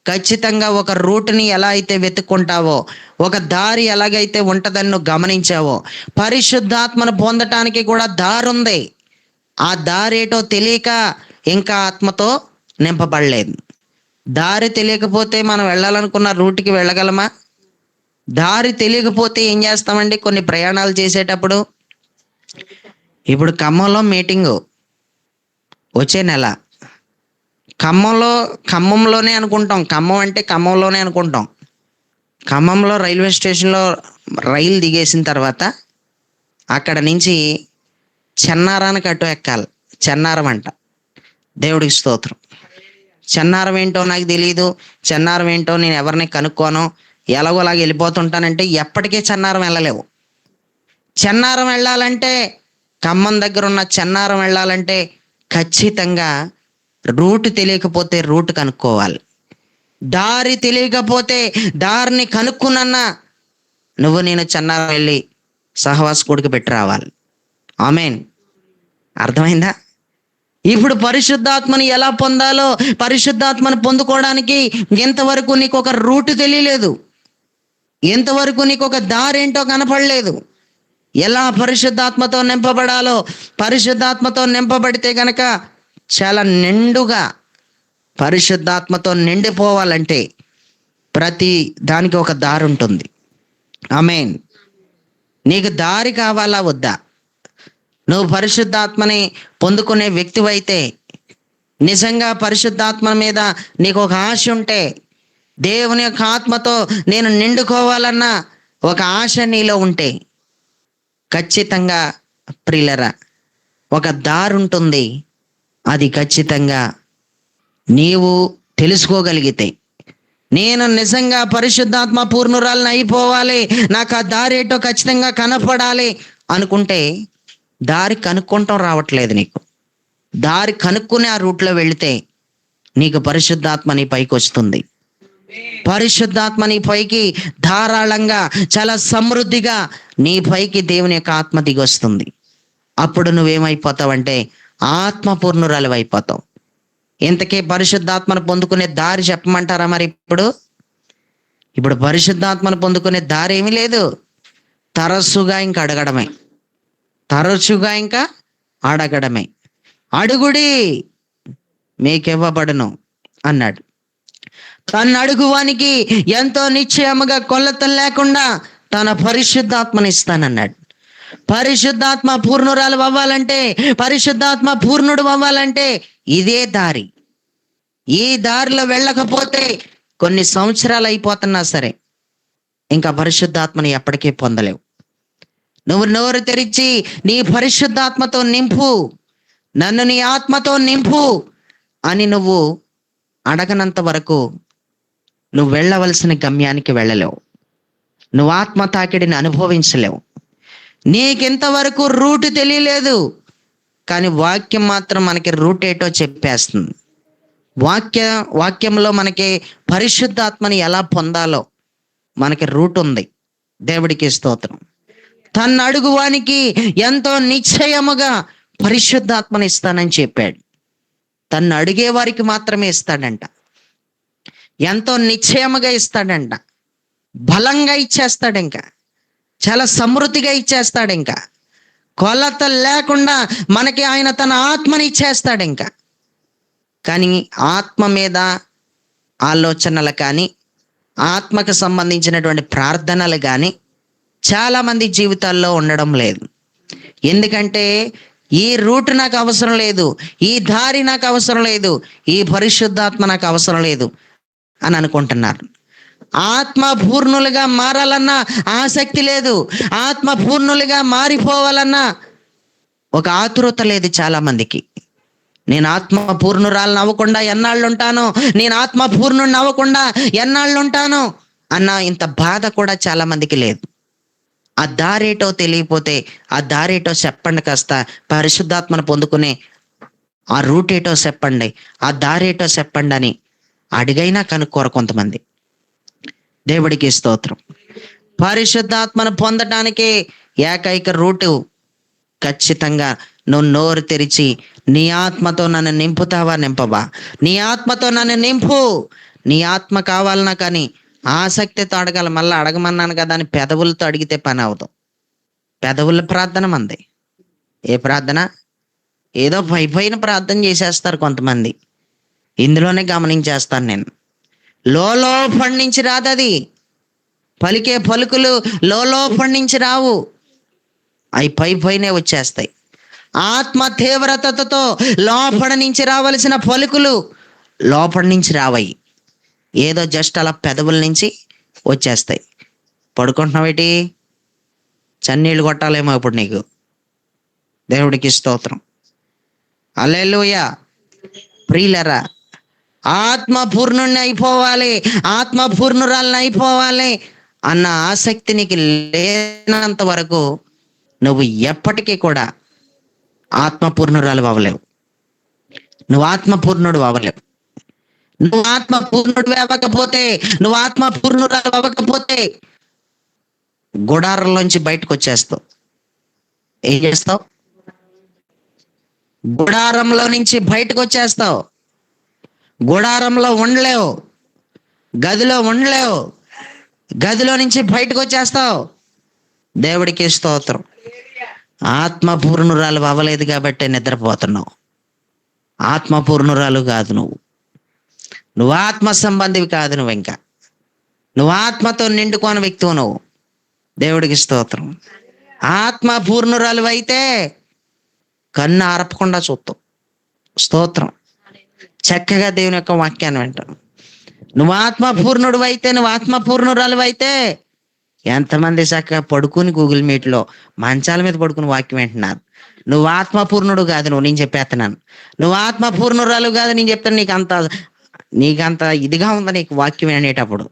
ఖచ్చితంగా ఒక రూట్ని ఎలా అయితే వెతుక్కుంటావో, ఒక దారి ఎలాగైతే ఉంటుందని నువ్వు గమనించావో, పరిశుద్ధాత్మను పొందటానికి కూడా దారి ఉంది. ఆ దారి ఏటో తెలియక ఇంకా ఆత్మతో నింపబడలేదు. దారి తెలియకపోతే మనం వెళ్ళాలనుకున్న రూట్కి వెళ్ళగలమా? దారి తెలియకపోతే ఏం చేస్తామండి? కొన్ని ప్రయాణాలు చేసేటప్పుడు, ఇప్పుడు ఖమ్మంలో వచ్చే నెల, ఖమ్మంలోనే అనుకుంటాం. ఖమ్మం అంటే ఖమ్మంలోనే అనుకుంటాం. ఖమ్మంలో రైల్వే స్టేషన్లో రైలు దిగేసిన తర్వాత అక్కడ నుంచి చెన్నారానికి అటు ఎక్కాలి. చెన్నారం అంట. దేవుడికి స్తోత్రం. చెన్నారం ఏంటో నాకు తెలియదు, చెన్నారం ఏంటో నేను ఎవరిని కనుక్కోను, ఎలాగోలాగా వెళ్ళిపోతుంటానంటే ఎప్పటికీ చెన్నారం వెళ్ళలేవు. చెన్నారం వెళ్ళాలంటే, ఖమ్మం దగ్గర ఉన్న చెన్నారం వెళ్ళాలంటే ఖచ్చితంగా రూట్ తెలియకపోతే రూట్ కనుక్కోవాలి. దారి తెలియకపోతే దారిని కనుక్కునన్నా నేను చెన్నారం వెళ్ళి సహవాస కూడికి పెట్టి రావాలి. ఆమేన్. అర్థమైందా? ఇప్పుడు పరిశుద్ధాత్మని ఎలా పొందాలో, పరిశుద్ధాత్మను పొందుకోవడానికి ఇంతవరకు నీకు ఒక రూట్ తెలియలేదు, ఇంతవరకు నీకు ఒక దారి ఏంటో కనపడలేదు. ఎలా పరిశుద్ధాత్మతో నింపబడాలో, పరిశుద్ధాత్మతో నింపబడితే గనక చాలా నిండుగా పరిశుద్ధాత్మతో నిండిపోవాలంటే ప్రతి దానికి ఒక దారి ఉంటుంది. ఆమేన్. నీకు దారి కావాలా వద్దా? నువ్వు పరిశుద్ధాత్మని పొందుకునే వ్యక్తివైతే, నిజంగా పరిశుద్ధాత్మ మీద నీకు ఒక ఆశ ఉంటే, దేవుని యొక్క ఆత్మతో నేను నిండుకోవాలన్న ఒక ఆశ నీలో ఉంటే ఖచ్చితంగా ప్రియులరా ఒక దారి ఉంటుంది. అది ఖచ్చితంగా నీవు తెలుసుకోగలిగితే, నేను నిజంగా పరిశుద్ధాత్మ పూర్ణురాలను అయిపోవాలి, నాకు ఆ దారి ఏంటో ఖచ్చితంగా కనపడాలి అనుకుంటే దారి కనుక్కుంటాం రావట్లేదు నీకు. దారి కనుక్కుని ఆ రూట్లో వెళితే నీకు పరిశుద్ధాత్మ నీ పైకి వస్తుంది. పరిశుద్ధాత్మ నీ పైకి ధారాళంగా, చాలా సమృద్ధిగా నీ పైకి దేవుని యొక్క ఆత్మ దిగి వస్తుంది. అప్పుడు నువ్వేమైపోతావంటే ఆత్మ పూర్ణురాలు అయిపోతావు. ఇంతకీ పరిశుద్ధాత్మను పొందుకునే దారి చెప్పమంటారా? మరి ఇప్పుడు పరిశుద్ధాత్మను పొందుకునే దారి ఏమీ లేదు. తరచుగా ఇంకా అడగడమే. అడుగుడి మీకివ్వబడును అన్నాడు. తను అడుగువానికి ఎంతో నిశ్చయముగా కొలతలు లేకుండా తన పరిశుద్ధాత్మని ఇస్తానన్నాడు. పరిశుద్ధాత్మ పూర్ణురాలు అవ్వాలంటే, పరిశుద్ధాత్మ పూర్ణుడు అవ్వాలంటే ఇదే దారి. ఈ దారిలో వెళ్ళకపోతే కొన్ని సంవత్సరాలు అయిపోతున్నా సరే ఇంకా పరిశుద్ధాత్మని ఎప్పటికీ పొందలేవు. నువ్వు నోరు తెరిచి నీ పరిశుద్ధాత్మతో నింపు, నన్ను నీ ఆత్మతో నింపు అని నువ్వు అడగనంత వరకు నువ్వు వెళ్ళవలసిన గమ్యానికి వెళ్ళలేవు. నువ్వు ఆత్మ తాకిడిని అనుభవించలేవు. నీకింతవరకు రూట్ తెలియలేదు, కానీ వాక్యం మాత్రం మనకి రూట్ ఏటో చెప్పేస్తుంది. వాక్యంలో మనకి పరిశుద్ధాత్మని ఎలా పొందాలో మనకి రూట్ ఉంది. దేవుడికి స్తోత్రం. తన్ను అడుగువానికి ఎంతో నిశ్చయముగా పరిశుద్ధాత్మని ఇస్తానని చెప్పాడు. తన్ను అడిగే వారికి మాత్రమే ఇస్తాడంట. ఎంతో నిశ్చయముగా ఇస్తాడంట. బలంగా ఇచ్చేస్తాడు. ఇంకా చాలా సమృద్ధిగా ఇచ్చేస్తాడు. ఇంకా కొలత లేకుండా మనకి ఆయన తన ఆత్మని ఇచ్చేస్తాడు ఇంకా. కానీ ఆత్మ మీద ఆలోచనలు కానీ, ఆత్మకు సంబంధించినటువంటి ప్రార్థనలు కానీ చాలామంది జీవితాల్లో ఉండడం లేదు. ఎందుకంటే ఈ రూట్ నాకు అవసరం లేదు, ఈ దారి నాకు అవసరం లేదు, ఈ పరిశుద్ధాత్మ నాకు అవసరం లేదు అని అనుకుంటున్నారు. ఆత్మ పూర్ణులుగా మారాలన్నా ఆసక్తి లేదు, ఆత్మ పూర్ణులుగా మారిపోవాలన్నా ఒక ఆతురత లేదు చాలా మందికి. నేను ఆత్మ పూర్ణురాలను అవ్వకుండా ఎన్నాళ్ళు ఉంటాను, నేను ఆత్మ పూర్ణుడిని అవ్వకుండా ఎన్నాళ్ళు ఉంటాను అన్న ఇంత బాధ కూడా చాలా మందికి లేదు. ఆ దారేటో తెలియపోతే ఆ దారేటో చెప్పండి, కాస్త పరిశుద్ధాత్మను పొందుకునే ఆ రూట్ ఏటో చెప్పండి, ఆ దారేటో చెప్పండి అని అడిగైనా కనుక్కోరు కొంతమంది. దేవుడికి స్తోత్రం. పరిశుద్ధాత్మను పొందటానికి ఏకైక రూటు ఖచ్చితంగా నువ్వు నోరు తెరిచి నీ ఆత్మతో నన్ను నింపుతావా, నింపవా? నీ ఆత్మతో నన్ను నింపు. నీ ఆత్మ కావాలన్నా కానీ ఆసక్తితో అడగాల. మళ్ళీ అడగమన్నాను కదా అని పెదవులతో అడిగితే పని అవదు. పెదవుల ప్రార్థన మంది. ఏ ప్రార్థన? ఏదో పైన ప్రార్థన చేసేస్తారు కొంతమంది. ఇందులోనే గమనించేస్తాను నేను. లోపటి నుంచి రాదు అది. పలికే పలుకులు లోపటి నుంచి రావు, అవి పైనే వచ్చేస్తాయి. ఆత్మ తీవ్రతతో లోపల నుంచి రావలసిన పలుకులు లోపల నుంచి రావయి, ఏదో జస్ట్ అలా పెదవుల నుంచి వచ్చేస్తాయి. పడుకుంటున్నావేటి? చన్నీళ్ళు కొట్టాలేమో ఇప్పుడు నీకు. దేవుడికి స్తోత్రం. హల్లెలూయా. ప్రియులరా, ఆత్మ పూర్ణుణ్ణి అయిపోవాలి, ఆత్మ పూర్ణురాలని అయిపోవాలి అన్న ఆసక్తి నీకు లేనంత వరకు నువ్వు ఎప్పటికీ కూడా ఆత్మపూర్ణురాలు అవ్వలేవు, నువ్వు ఆత్మపూర్ణుడు అవ్వలేవు. నువ్వు ఆత్మపూర్ణుడు అవ్వకపోతే, నువ్వు ఆత్మపూర్ణురాలు అవ్వకపోతే గుడారంలోంచి బయటకు వచ్చేస్తావు. ఏం చేస్తావు? గుడారంలో నుంచి బయటకు వచ్చేస్తావు. గుడారంలో ఉండలేవు, గదిలో ఉండలేవు, గదిలో నుంచి బయటకు వచ్చేస్తావు. దేవుడికి స్తోత్రం. ఆత్మపూర్ణురాలు అవ్వలేదు కాబట్టి నిద్రపోతున్నావు. ఆత్మపూర్ణురాలు కాదు నువ్వు. నువ్వు ఆత్మ సంబంధివి కాదు. నువ్వు ఆత్మతో నిండుకోని వ్యక్తివు నువ్వు. దేవుడికి స్తోత్రం. ఆత్మ పూర్ణురాలు అయితే కన్ను ఆరపకుండా చూస్తావు. స్తోత్రం. చక్కగా దేవుని యొక్క వాక్యాన్ని వింటావు. నువ్వు ఆత్మ పూర్ణుడు అయితే, నువ్వు ఆత్మ పూర్ణురాలు అయితే ఎంతమంది చక్కగా పడుకుని గూగుల్ మీట్లో మంచాల మీద పడుకుని వాక్యం వింటున్నారు. నువ్వు ఆత్మపూర్ణుడు కాదు నువ్వు. నేను చెప్పేస్తున్నాను, నువ్వు ఆత్మపూర్ణురాలు కాదు. నేను చెప్తాను, నీకంత ఇదిగా ఉందా నీకు వాక్యం వినేటప్పుడు?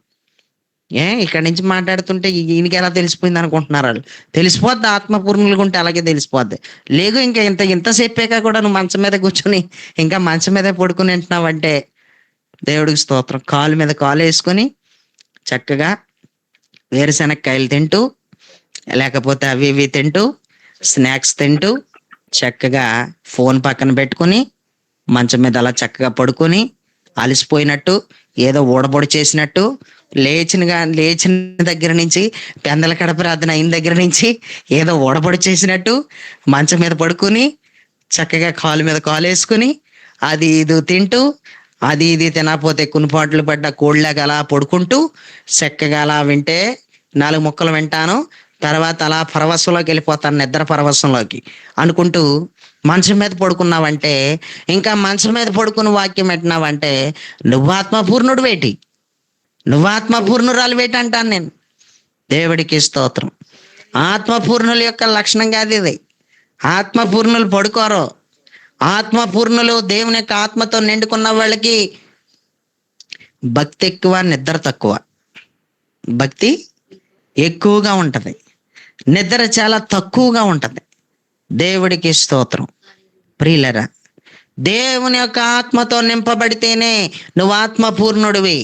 ఇక్కడి నుంచి మాట్లాడుతుంటే ఈయనకి ఎలా తెలిసిపోయింది అనుకుంటున్నారు వాళ్ళు. తెలిసిపోద్ది, ఆత్మపూర్ణులుగా ఉంటే అలాగే తెలిసిపోద్ది. లేదు ఇంకా ఇంత చెప్పాక కూడా నువ్వు మంచం మీద కూర్చొని ఇంకా మంచం మీద పడుకుని వింటున్నావంటే దేవుడికి స్తోత్రం. కాలు మీద కాలు వేసుకొని చక్కగా వేరుశనక్కాయలు తింటూ, లేకపోతే అవి ఇవి తింటూ, స్నాక్స్ తింటూ, చక్కగా ఫోన్ పక్కన పెట్టుకుని మంచం మీద అలా చక్కగా పడుకొని అలసిపోయినట్టు, ఏదో ఊడబొడి చేసినట్టు, లేచిన దగ్గర నుంచి పెందల కడ ప్రార్థన అయిన దగ్గర నుంచి ఏదో ఊడబొడి చేసినట్టు మంచం మీద పడుకుని చక్కగా కాలు మీద కాలు వేసుకుని అది ఇది తింటూ, అది ఇది తినకపోతే కునిపాట్లు పడ్డ కోళ్ళగా అలా పడుకుంటూ చక్కగా అలా వింటే 4 ముక్కలు వింటాను, తర్వాత అలా పరవశంలోకి వెళ్ళిపోతాను, నిద్ర పరవశంలోకి అనుకుంటూ మంచం మీద పడుకున్నావంటే, ఇంకా మంచం మీద పడుకుని వాక్యం పెట్టినావంటే నువ్వు ఆత్మపూర్ణుడు వేటి, నువ్వు ఆత్మపూర్ణురాలు వేటి అంటాను నేను. దేవుడికి స్తోత్రం. ఆత్మపూర్ణుల యొక్క లక్షణం కాదు ఇది. ఆత్మపూర్ణులు పడుకోరు. ఆత్మపూర్ణులు దేవుని యొక్క ఆత్మతో నిండుకున్న వాళ్ళకి భక్తి ఎక్కువ, నిద్ర తక్కువ. భక్తి ఎక్కువగా ఉంటది, నిద్ర చాలా తక్కువగా ఉంటది. దేవుడికి స్తోత్రం. ప్రియులరా, దేవుని యొక్క ఆత్మతో నింపబడితేనే నువ్వు ఆత్మపూర్ణుడివి.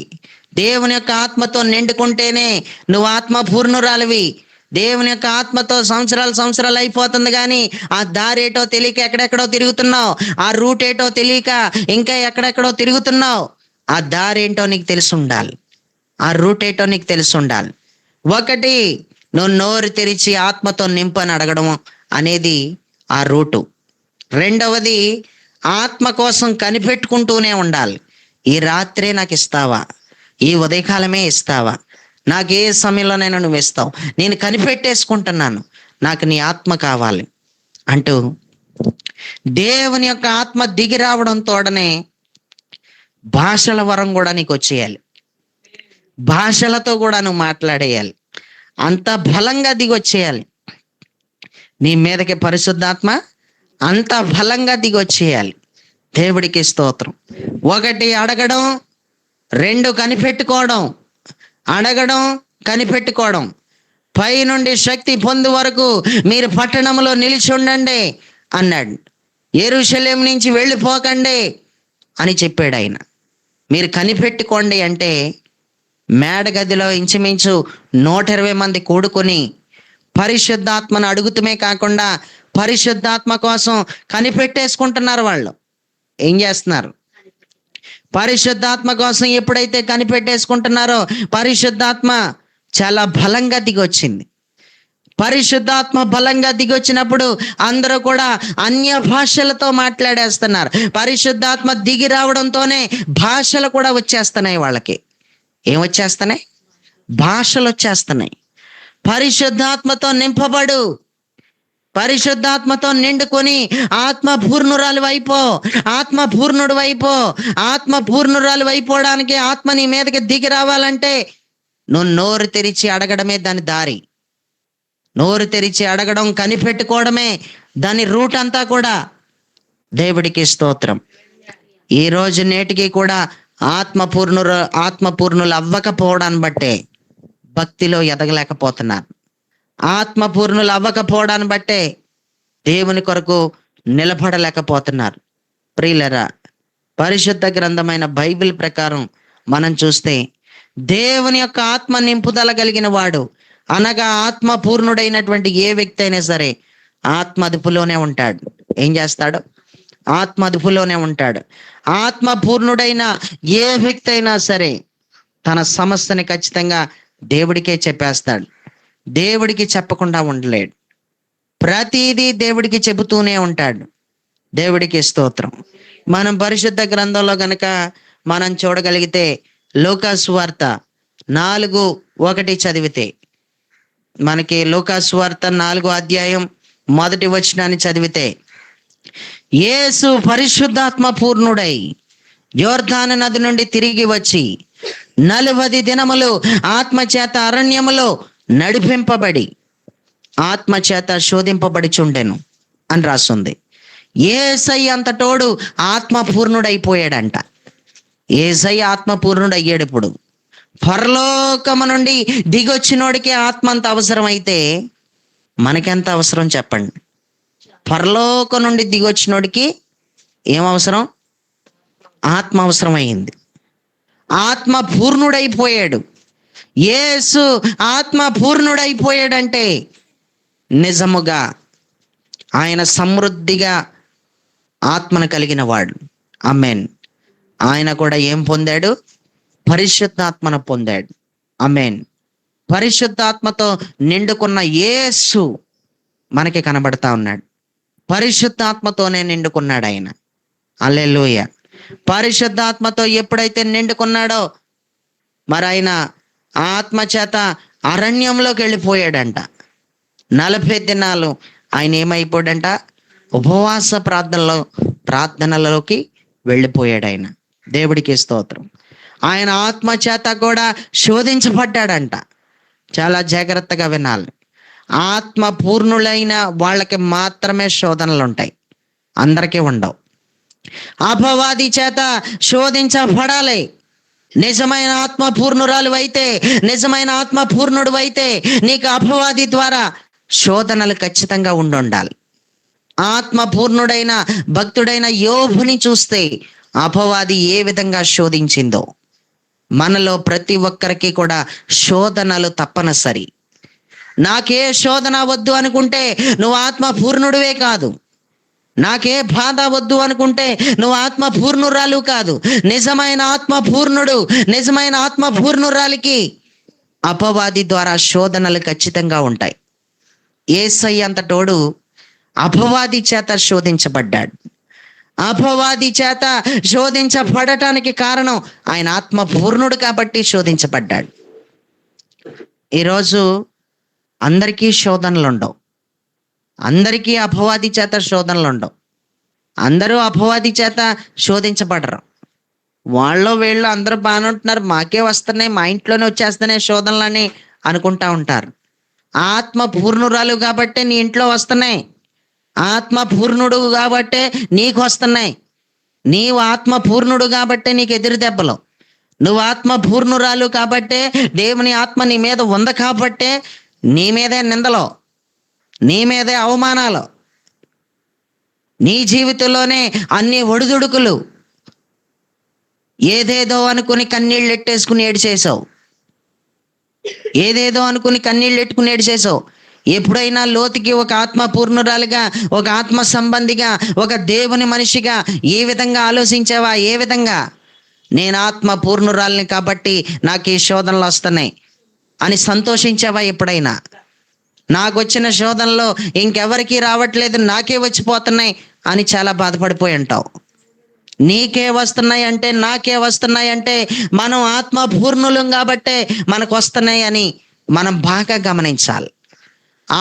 దేవుని యొక్క ఆత్మతో నిండుకుంటేనే నువ్వు ఆత్మపూర్ణురాలివి. దేవుని యొక్క ఆత్మతో సంవత్సరాలు అయిపోతుంది కానీ ఆ దారేటో తెలియక ఎక్కడెక్కడో తిరుగుతున్నావు, ఆ రూట్ ఏటో తెలియక ఇంకా ఎక్కడెక్కడో తిరుగుతున్నావు. ఆ దారేంటో నీకు తెలిసి ఉండాలి, ఆ రూట్ ఏటో నీకు తెలిసి ఉండాలి. ఒకటి, నువ్వు నోరు తెరిచి ఆత్మతో నింపని అడగడం అనేది ఆ రూటు. రెండవది, ఆత్మ కోసం కనిపెట్టుకుంటూనే ఉండాలి. ఈ రాత్రే నాకు ఇస్తావా, ఈ ఉదయకాలమే ఇస్తావా, నాకు ఏ సమయంలోనైనా నువ్వు ఇస్తావు, నేను కనిపెట్టేసుకుంటున్నాను, నాకు నీ ఆత్మ కావాలి అంటూ దేవుని యొక్క ఆత్మ దిగి రావడం తోడనే భాషల వరం కూడా నీకు వచ్చేయాలి. భాషలతో కూడా నువ్వు మాట్లాడేయాలి. అంత బలంగా దిగి వచ్చేయాలి. నీ మీదకి పరిశుద్ధాత్మ అంత బలంగా దిగి వచ్చేయాలి. దేవుడికి స్తోత్రం. ఒకటి, అడగడం. రెండు, కనిపెట్టుకోవడం. అడగడం, కనిపెట్టుకోవడం. పై నుండి శక్తి పొందు వరకు మీరు పట్టణంలో నిలిచి ఉండండి అన్నాడు. యెరూషలేం నుంచి వెళ్ళిపోకండి అని చెప్పాడు ఆయన. మీరు కనిపెట్టుకోండి అంటే మేడగదిలో ఇంచుమించు 120 మంది కూడుకొని పరిశుద్ధాత్మను అడుగుతమే కాకుండా పరిశుద్ధాత్మ కోసం కనిపెట్టేసుకుంటున్నారు. వాళ్ళు ఏం చేస్తున్నారు? పరిశుద్ధాత్మ కోసం ఎప్పుడైతే కనిపెట్టేసుకుంటున్నారో పరిశుద్ధాత్మ చాలా బలంగా దిగొచ్చింది. పరిశుద్ధాత్మ బలంగా దిగొచ్చినప్పుడు అందరూ కూడా అన్య భాషలతో మాట్లాడేస్తున్నారు. పరిశుద్ధాత్మ దిగి రావడంతోనే భాషలు కూడా వచ్చేస్తున్నాయి. వాళ్ళకి ఏం వచ్చేస్తున్నాయి? భాషలు వచ్చేస్తున్నాయి. పరిశుద్ధాత్మతో నింపబడు, పరిశుద్ధాత్మతో నిండుకొని ఆత్మపూర్ణురాలు వైపో, ఆత్మపూర్ణుడు వైపో. ఆత్మపూర్ణురాలు అయిపోవడానికి, ఆత్మ నీ మీదకి దిగి రావాలంటే నువ్వు నోరు తెరిచి అడగడమే దాని దారి. నోరు తెరిచి అడగడం, కనిపెట్టుకోవడమే దాని రూట్ అంతా కూడా. దేవుడికి స్తోత్రం. ఈ రోజు నేటికి కూడా ఆత్మపూర్ణులు అవ్వకపోవడాన్ని బట్టే భక్తిలో ఎదగలేకపోతున్నారు. ఆత్మపూర్ణులు అవ్వకపోవడాన్ని బట్టే దేవుని కొరకు నిలబడలేకపోతున్నారు. ప్రియులరా, పరిశుద్ధ గ్రంథమైన బైబిల్ ప్రకారం మనం చూస్తే దేవుని యొక్క ఆత్మ నింపుదల కలిగిన వాడు, అనగా ఆత్మపూర్ణుడైనటువంటి ఏ వ్యక్తి అయినా సరే ఆత్మ అదుపులోనే ఉంటాడు. ఏం చేస్తాడు? ఆత్మ అదుపులోనే ఉంటాడు. ఆత్మపూర్ణుడైన ఏ వ్యక్తి అయినా సరే తన సమస్యని ఖచ్చితంగా దేవుడికే చెప్పేస్తాడు. దేవుడికి చెప్పకుండా ఉండలేడు. ప్రతిదీ దేవుడికి చెబుతూనే ఉంటాడు. దేవుడికి స్తోత్రం. మనం పరిశుద్ధ గ్రంథంలో గనక మనం చూడగలిగితే లూకా సువార్త 4:1 చదివితే, మనకి లూకా సువార్త 4వ అధ్యాయం 1వ వచనాన్ని చదివితే, యేసు పరిశుద్ధాత్మ పూర్ణుడై యోర్దాను నది నుండి తిరిగి వచ్చి 40 దినములు ఆత్మచేత అరణ్యములో నడిపింపబడి ఆత్మచేత శోధింపబడి చుండెను అని రాస్తుంది. యేసయ్య అంతటోడు ఆత్మపూర్ణుడైపోయాడంట. యేసయ్య ఆత్మపూర్ణుడు అయ్యాడు. ఇప్పుడు పరలోకము నుండి దిగొచ్చినోడికి ఆత్మ అంత అవసరం అయితే మనకెంత అవసరం చెప్పండి? పరలోకం నుండి దిగొచ్చినోడికి ఏం అవసరం? ఆత్మ అవసరం అయింది. ఆత్మ పూర్ణుడైపోయాడు. యేసు ఆత్మ పూర్ణుడైపోయాడంటే నిజముగా ఆయన సమృద్ధిగా ఆత్మను కలిగిన వాడు. ఆమేన్. ఆయన కూడా ఏం పొందాడు? పరిశుద్ధాత్మను పొందాడు. ఆమేన్. పరిశుద్ధాత్మతో నిండుకున్న యేసు మనకి కనబడతా ఉన్నాడు. పరిశుద్ధాత్మతోనే నిండుకున్నాడు ఆయన. హల్లెలూయా. పరిశుద్ధాత్మతో ఎప్పుడైతే నిండుకున్నాడో మరి ఆయన ఆత్మ చేత అరణ్యంలోకి వెళ్ళిపోయాడంట. 40 దినాలు ఆయన ఏమైపోయాడంట? ఉపవాస ప్రార్థనలలోకి వెళ్ళిపోయాడు ఆయన. దేవుడికి స్తోత్రం. ఆయన ఆత్మ చేత కూడా శోధించబడ్డాడంట. చాలా జాగ్రత్తగా వినాలి. ఆత్మ పూర్ణులైన వాళ్ళకి మాత్రమే శోధనలు ఉంటాయి, అందరికీ ఉండవు. అపవాది చేత శోధించబడాలి. నిజమైన ఆత్మ పూర్ణురాలు అయితే, నిజమైన ఆత్మ పూర్ణుడు అయితే నీకు అపవాది ద్వారా శోధనలు ఖచ్చితంగా ఉండాలి. ఆత్మ పూర్ణుడైన భక్తుడైన యోబుని చూస్తే అపవాది ఏ విధంగా శోధించిందో, మనలో ప్రతి ఒక్కరికి కూడా శోధనలు తప్పనిసరి. నాకే శోధన వద్దు అనుకుంటే నువ్వు ఆత్మ పూర్ణుడివే కాదు. నాకే బాధ వద్దు అనుకుంటే నువ్వు ఆత్మ పూర్ణురాలు కాదు. నిజమైన ఆత్మ పూర్ణుడు, నిజమైన ఆత్మ పూర్ణురాలికి అపవాది ద్వారా శోధనలు ఖచ్చితంగా ఉంటాయి. యేసయ్య అంతటోడు అపవాది చేత శోధించబడ్డాడు. అపవాది చేత శోధించబడటానికి కారణం ఆయన ఆత్మ పూర్ణుడు కాబట్టి శోధించబడ్డాడు. ఈరోజు అందరికీ శోధనలు ఉండవు, అందరికీ అపవాది చేత శోధనలు ఉండవు, అందరూ అపవాది చేత శోధించబడరు. వాళ్ళు వీళ్ళు అందరూ బాగానే ఉంటున్నారు, మాకే వస్తున్నాయి, మా ఇంట్లోనే వచ్చేస్తున్నాయి శోధనలని అనుకుంటా ఉంటారు. ఆత్మ పూర్ణురాలు కాబట్టే నీ ఇంట్లో వస్తున్నాయి, ఆత్మ పూర్ణుడు కాబట్టే నీకు వస్తున్నాయి. నీవు ఆత్మ పూర్ణుడు కాబట్టే నీకు ఎదురు దెబ్బలు, నువ్వు ఆత్మ పూర్ణురాలు కాబట్టే దేవుని ఆత్మ నీ మీద ఉంది కాబట్టే నీ మీదే నిందలు, నీ మీదే అవమానాలు, నీ జీవితంలోనే అన్ని ఒడిదుడుకులు. ఏదేదో అనుకుని కన్నీళ్ళు ఎట్టేసుకుని ఏడిచేసావు, ఏదేదో అనుకుని కన్నీళ్ళు ఎట్టుకుని ఏడిచేసావు. ఎప్పుడైనా లోతుకి ఒక ఆత్మ పూర్ణురాలుగా, ఒక ఆత్మ సంబంధిగా, ఒక దేవుని మనిషిగా ఏ విధంగా ఆలోచించావా? ఏ విధంగా నేను ఆత్మ పూర్ణురాలిని కాబట్టి నాకు ఈ శోధనలు వస్తున్నాయి అని సంతోషించావా? ఎప్పుడైనా నాకు వచ్చిన శోధనలో ఇంకెవరికి రావట్లేదు, నాకే వచ్చిపోతున్నాయి అని చాలా బాధపడిపోయి ఉంటావు. నీకే వస్తున్నాయి అంటే, నాకే వస్తున్నాయి అంటే మనం ఆత్మ పూర్ణులం కాబట్టే మనకు వస్తున్నాయి అని మనం బాగా గమనించాలి.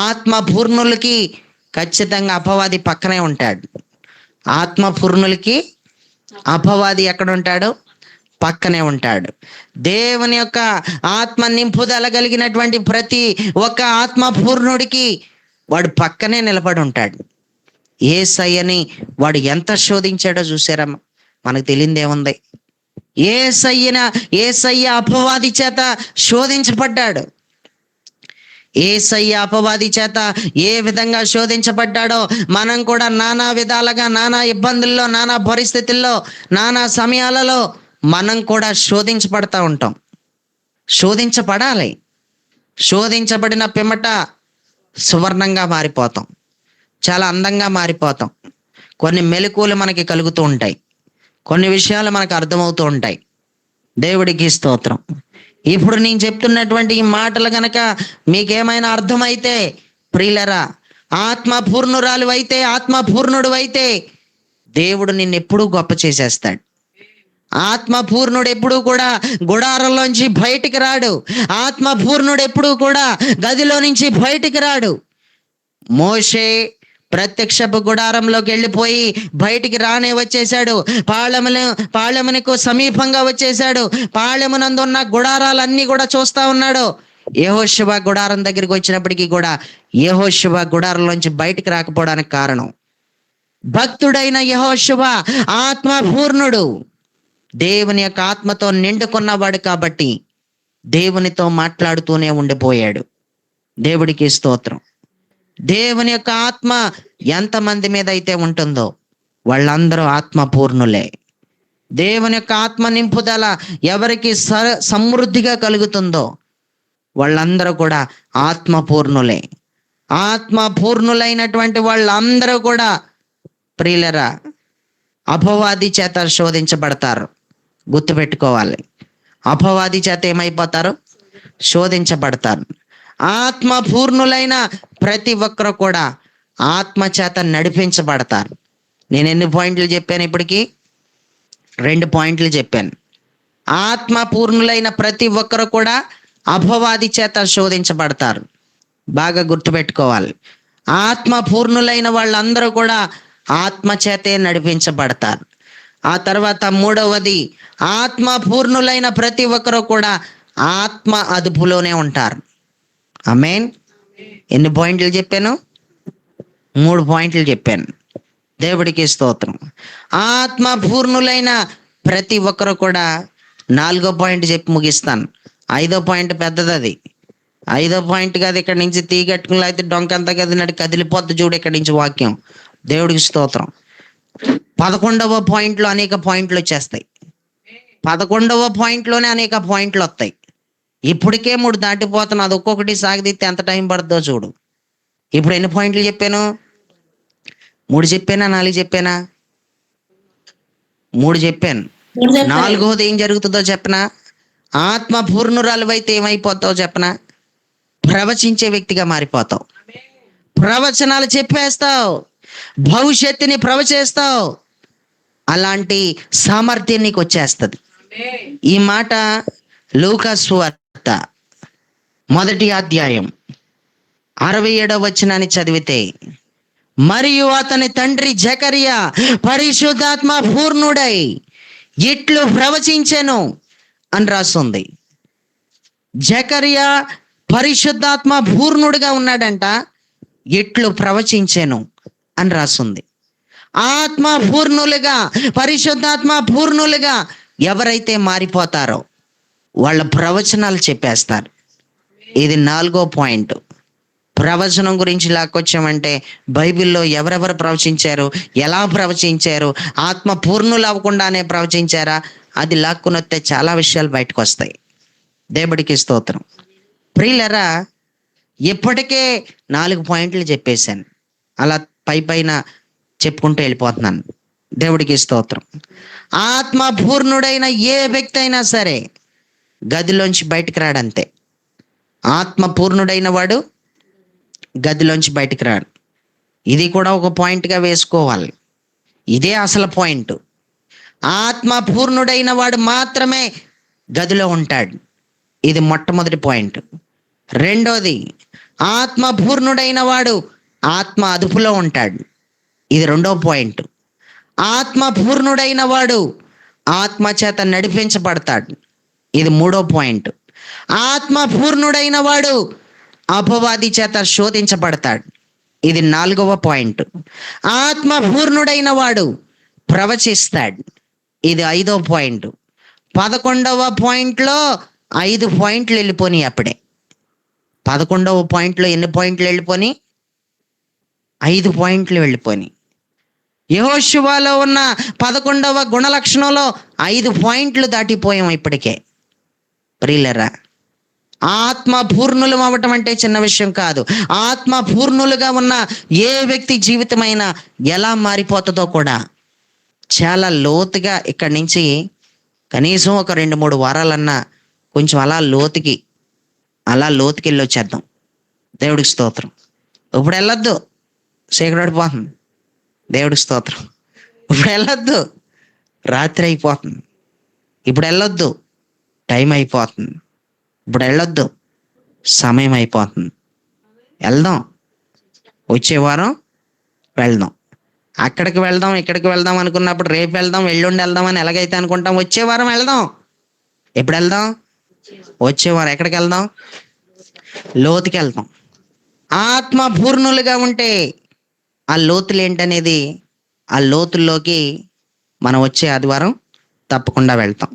ఆత్మ పూర్ణులకి ఖచ్చితంగా అపవాది పక్కనే ఉంటాడు. ఆత్మ పూర్ణులకి అపవాది ఎక్కడ ఉంటాడు? పక్కనే ఉంటాడు. దేవుని యొక్క ఆత్మ నింపుదల కలిగినటువంటి ప్రతి ఒక్క ఆత్మ పూర్ణుడికి వాడు పక్కనే నిలబడి ఉంటాడు. యేసయ్యని వాడు ఎంత శోధించాడో చూసారా? మనకు తెలియదేముంది. యేసయ్య అపవాది చేత శోధించబడ్డాడు. యేసయ్య అపవాది చేత ఏ విధంగా శోధించబడ్డాడో మనం కూడా నానా విధాలుగా, నానా ఇబ్బందుల్లో, నానా పరిస్థితుల్లో, నానా సమయాలలో మనం కూడా శోధించబడతా ఉంటాం. శోధించబడాలి. శోధించబడిన పిమ్మట సువర్ణంగా మారిపోతాం, చాలా అందంగా మారిపోతాం. కొన్ని మెలకువలు మనకి కలుగుతూ ఉంటాయి, కొన్ని విషయాలు మనకు అర్థమవుతూ ఉంటాయి. దేవుడికి స్తోత్రం. ఇప్పుడు నేను చెప్తున్నటువంటి ఈ మాటలు గనక మీకేమైనా అర్థమైతే ప్రియులరా, ఆత్మ పూర్ణురాలు అయితే, ఆత్మ పూర్ణుడు అయితే దేవుడు నిన్ను ఎప్పుడూ గొప్ప చేసేస్తాడు. ఆత్మ పూర్ణుడు ఎప్పుడూ కూడా గుడారంలోంచి బయటికి రాడు. ఆత్మ పూర్ణుడు ఎప్పుడూ కూడా గదిలో నుంచి బయటికి రాడు. మోషే ప్రత్యక్షపు గుడారంలోకి వెళ్ళిపోయి బయటికి రానే వచ్చేసాడు. పాళెమునకు సమీపంగా వచ్చేసాడు. పాళెమునందు ఉన్న గుడారాలన్నీ కూడా చూస్తా ఉన్నాడు. యెహోషువ గుడారం దగ్గరికి వచ్చినప్పటికీ కూడా యెహోషువ గుడారంలోంచి బయటికి రాకపోవడానికి కారణం, భక్తుడైన యెహోషువ ఆత్మ పూర్ణుడు, దేవుని యొక్క ఆత్మతో నిండుకున్నవాడు కాబట్టి దేవునితో మాట్లాడుతూనే ఉండిపోయాడు. దేవుడికి స్తోత్రం. దేవుని యొక్క ఆత్మ ఎంతమంది మీద అయితే ఉంటుందో వాళ్ళందరూ ఆత్మ పూర్ణులే. దేవుని యొక్క ఆత్మ నింపుదల ఎవరికి సమృద్ధిగా కలుగుతుందో వాళ్ళందరూ కూడా ఆత్మ పూర్ణులే. ఆత్మ పూర్ణులైనటువంటి వాళ్ళందరూ కూడా ప్రియులరా అపవాది చేత శోధించబడతారు. గుర్తుపెట్టుకోవాలి, అపవాది చేత ఏమైపోతారు? శోధించబడతారు. ఆత్మ పూర్ణులైన ప్రతి ఒక్కరు కూడా ఆత్మ చేత నడిపించబడతారు. నేను ఎన్ని పాయింట్లు చెప్పాను? ఇప్పటికి 2 పాయింట్లు చెప్పాను. ఆత్మ పూర్ణులైన ప్రతి ఒక్కరు కూడా అపవాది చేత శోధించబడతారు. బాగా గుర్తుపెట్టుకోవాలి. ఆత్మ పూర్ణులైన వాళ్ళందరూ కూడా ఆత్మ చేతే నడిపించబడతారు. ఆ తర్వాత 3వది, ఆత్మ పూర్ణులైన ప్రతి ఒక్కరు కూడా ఆత్మ అదుపులోనే ఉంటారు. ఆమేన్. ఎన్ని పాయింట్లు చెప్పాను? 3 పాయింట్లు చెప్పాను. దేవుడికి స్తోత్రం. ఆత్మ పూర్ణులైన ప్రతి ఒక్కరు కూడా 4వ పాయింట్ చెప్పి ముగిస్తాను. 5వ పాయింట్ పెద్దది. అది 5వ పాయింట్ కాదు, ఇక్కడ నుంచి తీగట్టుకుని లేకపోతే డొంకంతా కదిలినట్టు కదిలిపోద్ది చూడు ఇక్కడి నుంచి వాక్యం. దేవుడికి స్తోత్రం. 11వ పాయింట్లో అనేక పాయింట్లు వచ్చేస్తాయి. 11వ పాయింట్లోనే అనేక పాయింట్లు వస్తాయి. ఇప్పటికే 3 దాటిపోతున్నా, అది ఒక్కొక్కటి సాగదీస్తే ఎంత టైం పడుతుందో చూడు. ఇప్పుడు ఎన్ని పాయింట్లు చెప్పాను? 3 చెప్పానా? 4 చెప్పానా? 3 చెప్పాను. 4వది ఏం జరుగుతుందో చెప్పనా? ఆత్మ పూర్ణురాలు అయితే ఏమైపోతావు చెప్పనా? ప్రవచించే వ్యక్తిగా మారిపోతావు. ప్రవచనాలు చెప్పేస్తావు, భవిష్యత్తుని ప్రవచిస్తావు. అలాంటి సామర్థ్యం నీకు వచ్చేస్తుంది. ఈ మాట లూకా సువార్త 1వ అధ్యాయం 67వ వచనాన్ని చదివితే, మరియు అతని తండ్రి జకరియా పరిశుద్ధాత్మ పూర్ణుడై ఇట్లు ప్రవచించెను అని రాస్తుంది. జకరియా పరిశుద్ధాత్మ పూర్ణుడిగా ఉన్నాడంట, ఇట్లు ప్రవచించెను అని రాస్తుంది. ఆత్మ పూర్ణులుగా, పరిశుద్ధాత్మ పూర్ణులుగా ఎవరైతే మారిపోతారో వాళ్ళ ప్రవచనాలు చెప్పేస్తారు. ఇది 4వ పాయింట్. ప్రవచనం గురించి లాక్కొచ్చామంటే బైబిల్లో ఎవరెవరు ప్రవచించారు, ఎలా ప్రవచించారు, ఆత్మ పూర్ణులు అవ్వకుండానే ప్రవచించారా, అది లాక్కుని వస్తే చాలా విషయాలు బయటకు వస్తాయి. దేవుడికి స్తోత్రం. ప్రియులరా, ఇప్పటికే 4 పాయింట్లు చెప్పేశాను. అలా పైన చెప్పుకుంటూ వెళ్ళిపోతున్నాను. దేవుడికి స్తోత్రం. ఆత్మ పూర్ణుడైన ఏ వ్యక్తి అయినా సరే గదిలోంచి బయటికి రాడంతే. ఆత్మ పూర్ణుడైన వాడు గదిలోంచి బయటికి రాడు. ఇది కూడా ఒక పాయింట్గా వేసుకోవాలి. ఇదే అసలు పాయింట్. ఆత్మ పూర్ణుడైన వాడు మాత్రమే గదిలో ఉంటాడు. ఇది మొట్టమొదటి పాయింట్. రెండోది, ఆత్మ పూర్ణుడైన వాడు ఆత్మ అదుపులో ఉంటాడు. ఇది 2వ పాయింట్. ఆత్మ పూర్ణుడైన వాడు ఆత్మ చేత నడిపించబడతాడు. ఇది 3వ పాయింట్. ఆత్మ పూర్ణుడైన వాడు అపవాది చేత శోధించబడతాడు. ఇది 4వ పాయింట్. ఆత్మ పూర్ణుడైన వాడు ప్రవచిస్తాడు. ఇది 5వ పాయింట్. 11వ పాయింట్లో 5 పాయింట్లు వెళ్ళిపోయి అప్పుడే. 11వ పాయింట్లో ఎన్ని పాయింట్లు వెళ్ళిపోయి? 5 పాయింట్లు వెళ్ళిపోయి. యెహోషువలో ఉన్న 11వ గుణలక్షణంలో 5 పాయింట్లు దాటిపోయాం ఇప్పటికే. ప్రియులరా, ఆత్మ పూర్ణులు అవ్వటం అంటే చిన్న విషయం కాదు. ఆత్మ పూర్ణులుగా ఉన్న ఏ వ్యక్తి జీవితమైనా ఎలా మారిపోతుందో కూడా చాలా లోతుగా ఇక్కడి నుంచి కనీసం ఒక 2-3 వారాలన్నా కొంచెం అలా లోతుకి వెళ్ళి వచ్చేద్దాం. దేవుడికి స్తోత్రం. ఇప్పుడు వెళ్ళొద్దు, చీకటిపోతుంది. దేవుడికి స్తోత్రం. ఇప్పుడు వెళ్ళొద్దు, రాత్రి అయిపోతుంది. ఇప్పుడు వెళ్ళొద్దు, టైం అయిపోతుంది. ఇప్పుడు వెళ్ళొద్దు, సమయం అయిపోతుంది. వెళ్దాం, వచ్చే వారం వెళ్దాం. అక్కడికి వెళ్దాం, ఇక్కడికి వెళ్దాం అనుకున్నప్పుడు రేపు వెళ్దాం, ఎల్లుండి వెళ్దాం అని ఎలాగైతే అనుకుంటాం, వచ్చే వారం వెళ్దాం. ఎప్పుడు వెళ్దాం? వచ్చే వారం. ఎక్కడికి వెళ్దాం? లోతుకి వెళ్దాం. ఆత్మ పూర్ణులుగా ఉంటే ఆ లోతులు ఏంటనేది, ఆ లోతుల్లోకి మనం వచ్చే ఆదివారం తప్పకుండా వెళ్తాం.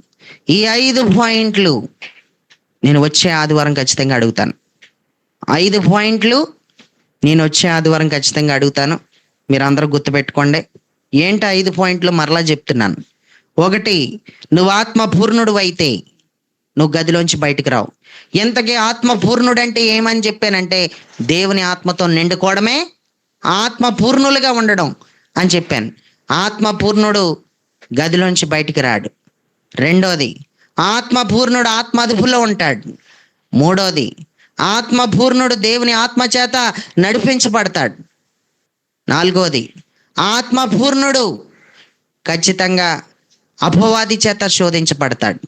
ఈ 5 పాయింట్లు నేను వచ్చే ఆదివారం ఖచ్చితంగా అడుగుతాను. 5 పాయింట్లు నేను వచ్చే ఆదివారం ఖచ్చితంగా అడుగుతాను. మీరు అందరూ గుర్తుపెట్టుకోండి. ఏంటి 5 పాయింట్లు? మరలా చెప్తున్నాను. 1, నువ్వు ఆత్మ పూర్ణుడు అయితే నువ్వు గదిలోంచి బయటికి రావు. ఎంతకీ ఆత్మ పూర్ణుడు అంటే ఏమని చెప్పానంటే, దేవుని ఆత్మతో నిండుకోవడమే ఆత్మ పూర్ణులుగా ఉండడం అని చెప్పాను. ఆత్మ పూర్ణుడు గదిలోంచి బయటికి రాడు. రెండోది, ఆత్మ పూర్ణుడు ఆత్మ అదుపులో ఉంటాడు. మూడోది, ఆత్మ పూర్ణుడు దేవుని ఆత్మ చేత నడిపించబడతాడు. నాలుగోది, ఆత్మ పూర్ణుడు ఖచ్చితంగా అపవాది చేత శోధించబడతాడు.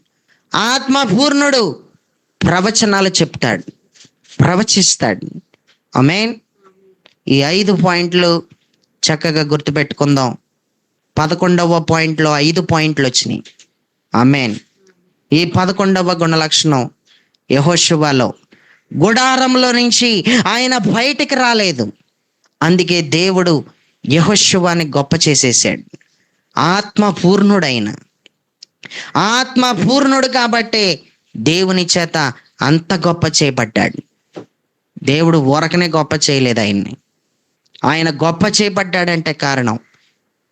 ఆత్మ పూర్ణుడు ప్రవచనాలు చెప్తాడు, ప్రవచిస్తాడు. ఆమేన్. ఈ 5 పాయింట్లు చక్కగా గుర్తుపెట్టుకుందాం. 11వ పాయింట్లో 5 పాయింట్లు వచ్చినాయి. ఆమేన్. ఈ 11వ గుణలక్షణం యెహోషువలో గుడారంలో నుంచి ఆయన బయటికి రాలేదు. అందుకే దేవుడు యెహోషువని గొప్ప చేసేసాడు. ఆత్మ పూర్ణుడు కాబట్టే దేవుని చేత అంత గొప్ప చేయబడ్డాడు. దేవుడు ఊరకనే గొప్ప చేయలేదు ఆయన్ని. ఆయన గొప్ప చేయబడ్డాడంటే కారణం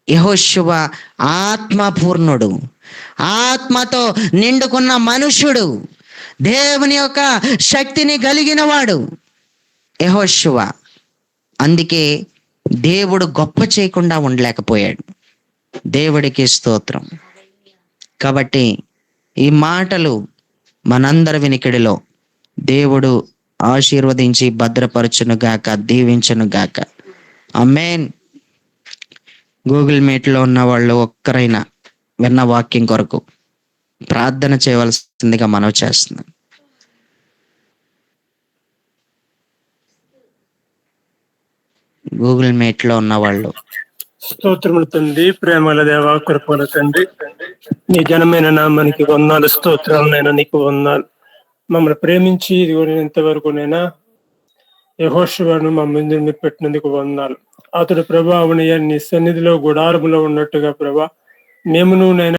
యెహోషువ ఆత్మ పూర్ణుడు, ఆత్మతో నిండుకున్న మనుషుడు, దేవుని యొక్క శక్తిని కలిగిన వాడు యెహోషువ. అందుకే దేవుడు గొప్ప చేయకుండా ఉండలేకపోయాడు. దేవుడికి స్తోత్రం. కాబట్టి ఈ మాటలు మనందరి వినికిడిలో దేవుడు ఆశీర్వదించి భద్రపరచును గాక, దీవించును గాక. ఆమేన్. గూగుల్ మీట్లో ఉన్న వాళ్ళు ఒక్కరైనా విన్న వాక్యం కొరకు ప్రార్థన చేయవలసిందిగా మనవి చేస్తున్నాను. గూగుల్ మీట్లో ఉన్న వాళ్ళు. స్తోత్రములు తండ్రి, ప్రేమల దేవ, కృపల తండ్రి, నీ ఘనమైన నామానికి వందనాలు, స్తోత్రాలు నైనా నీకు వందనాలు. మమ్మల్ని ప్రేమించి ఇంతవరకు నైనా యెహోషువను మా ముందు మీరు పెట్టినందుకు వందనాలు. అతడు ప్రభా నీ సన్నిధిలో గుడారములో ఉన్నట్టుగా ప్రభా మేమును నైనా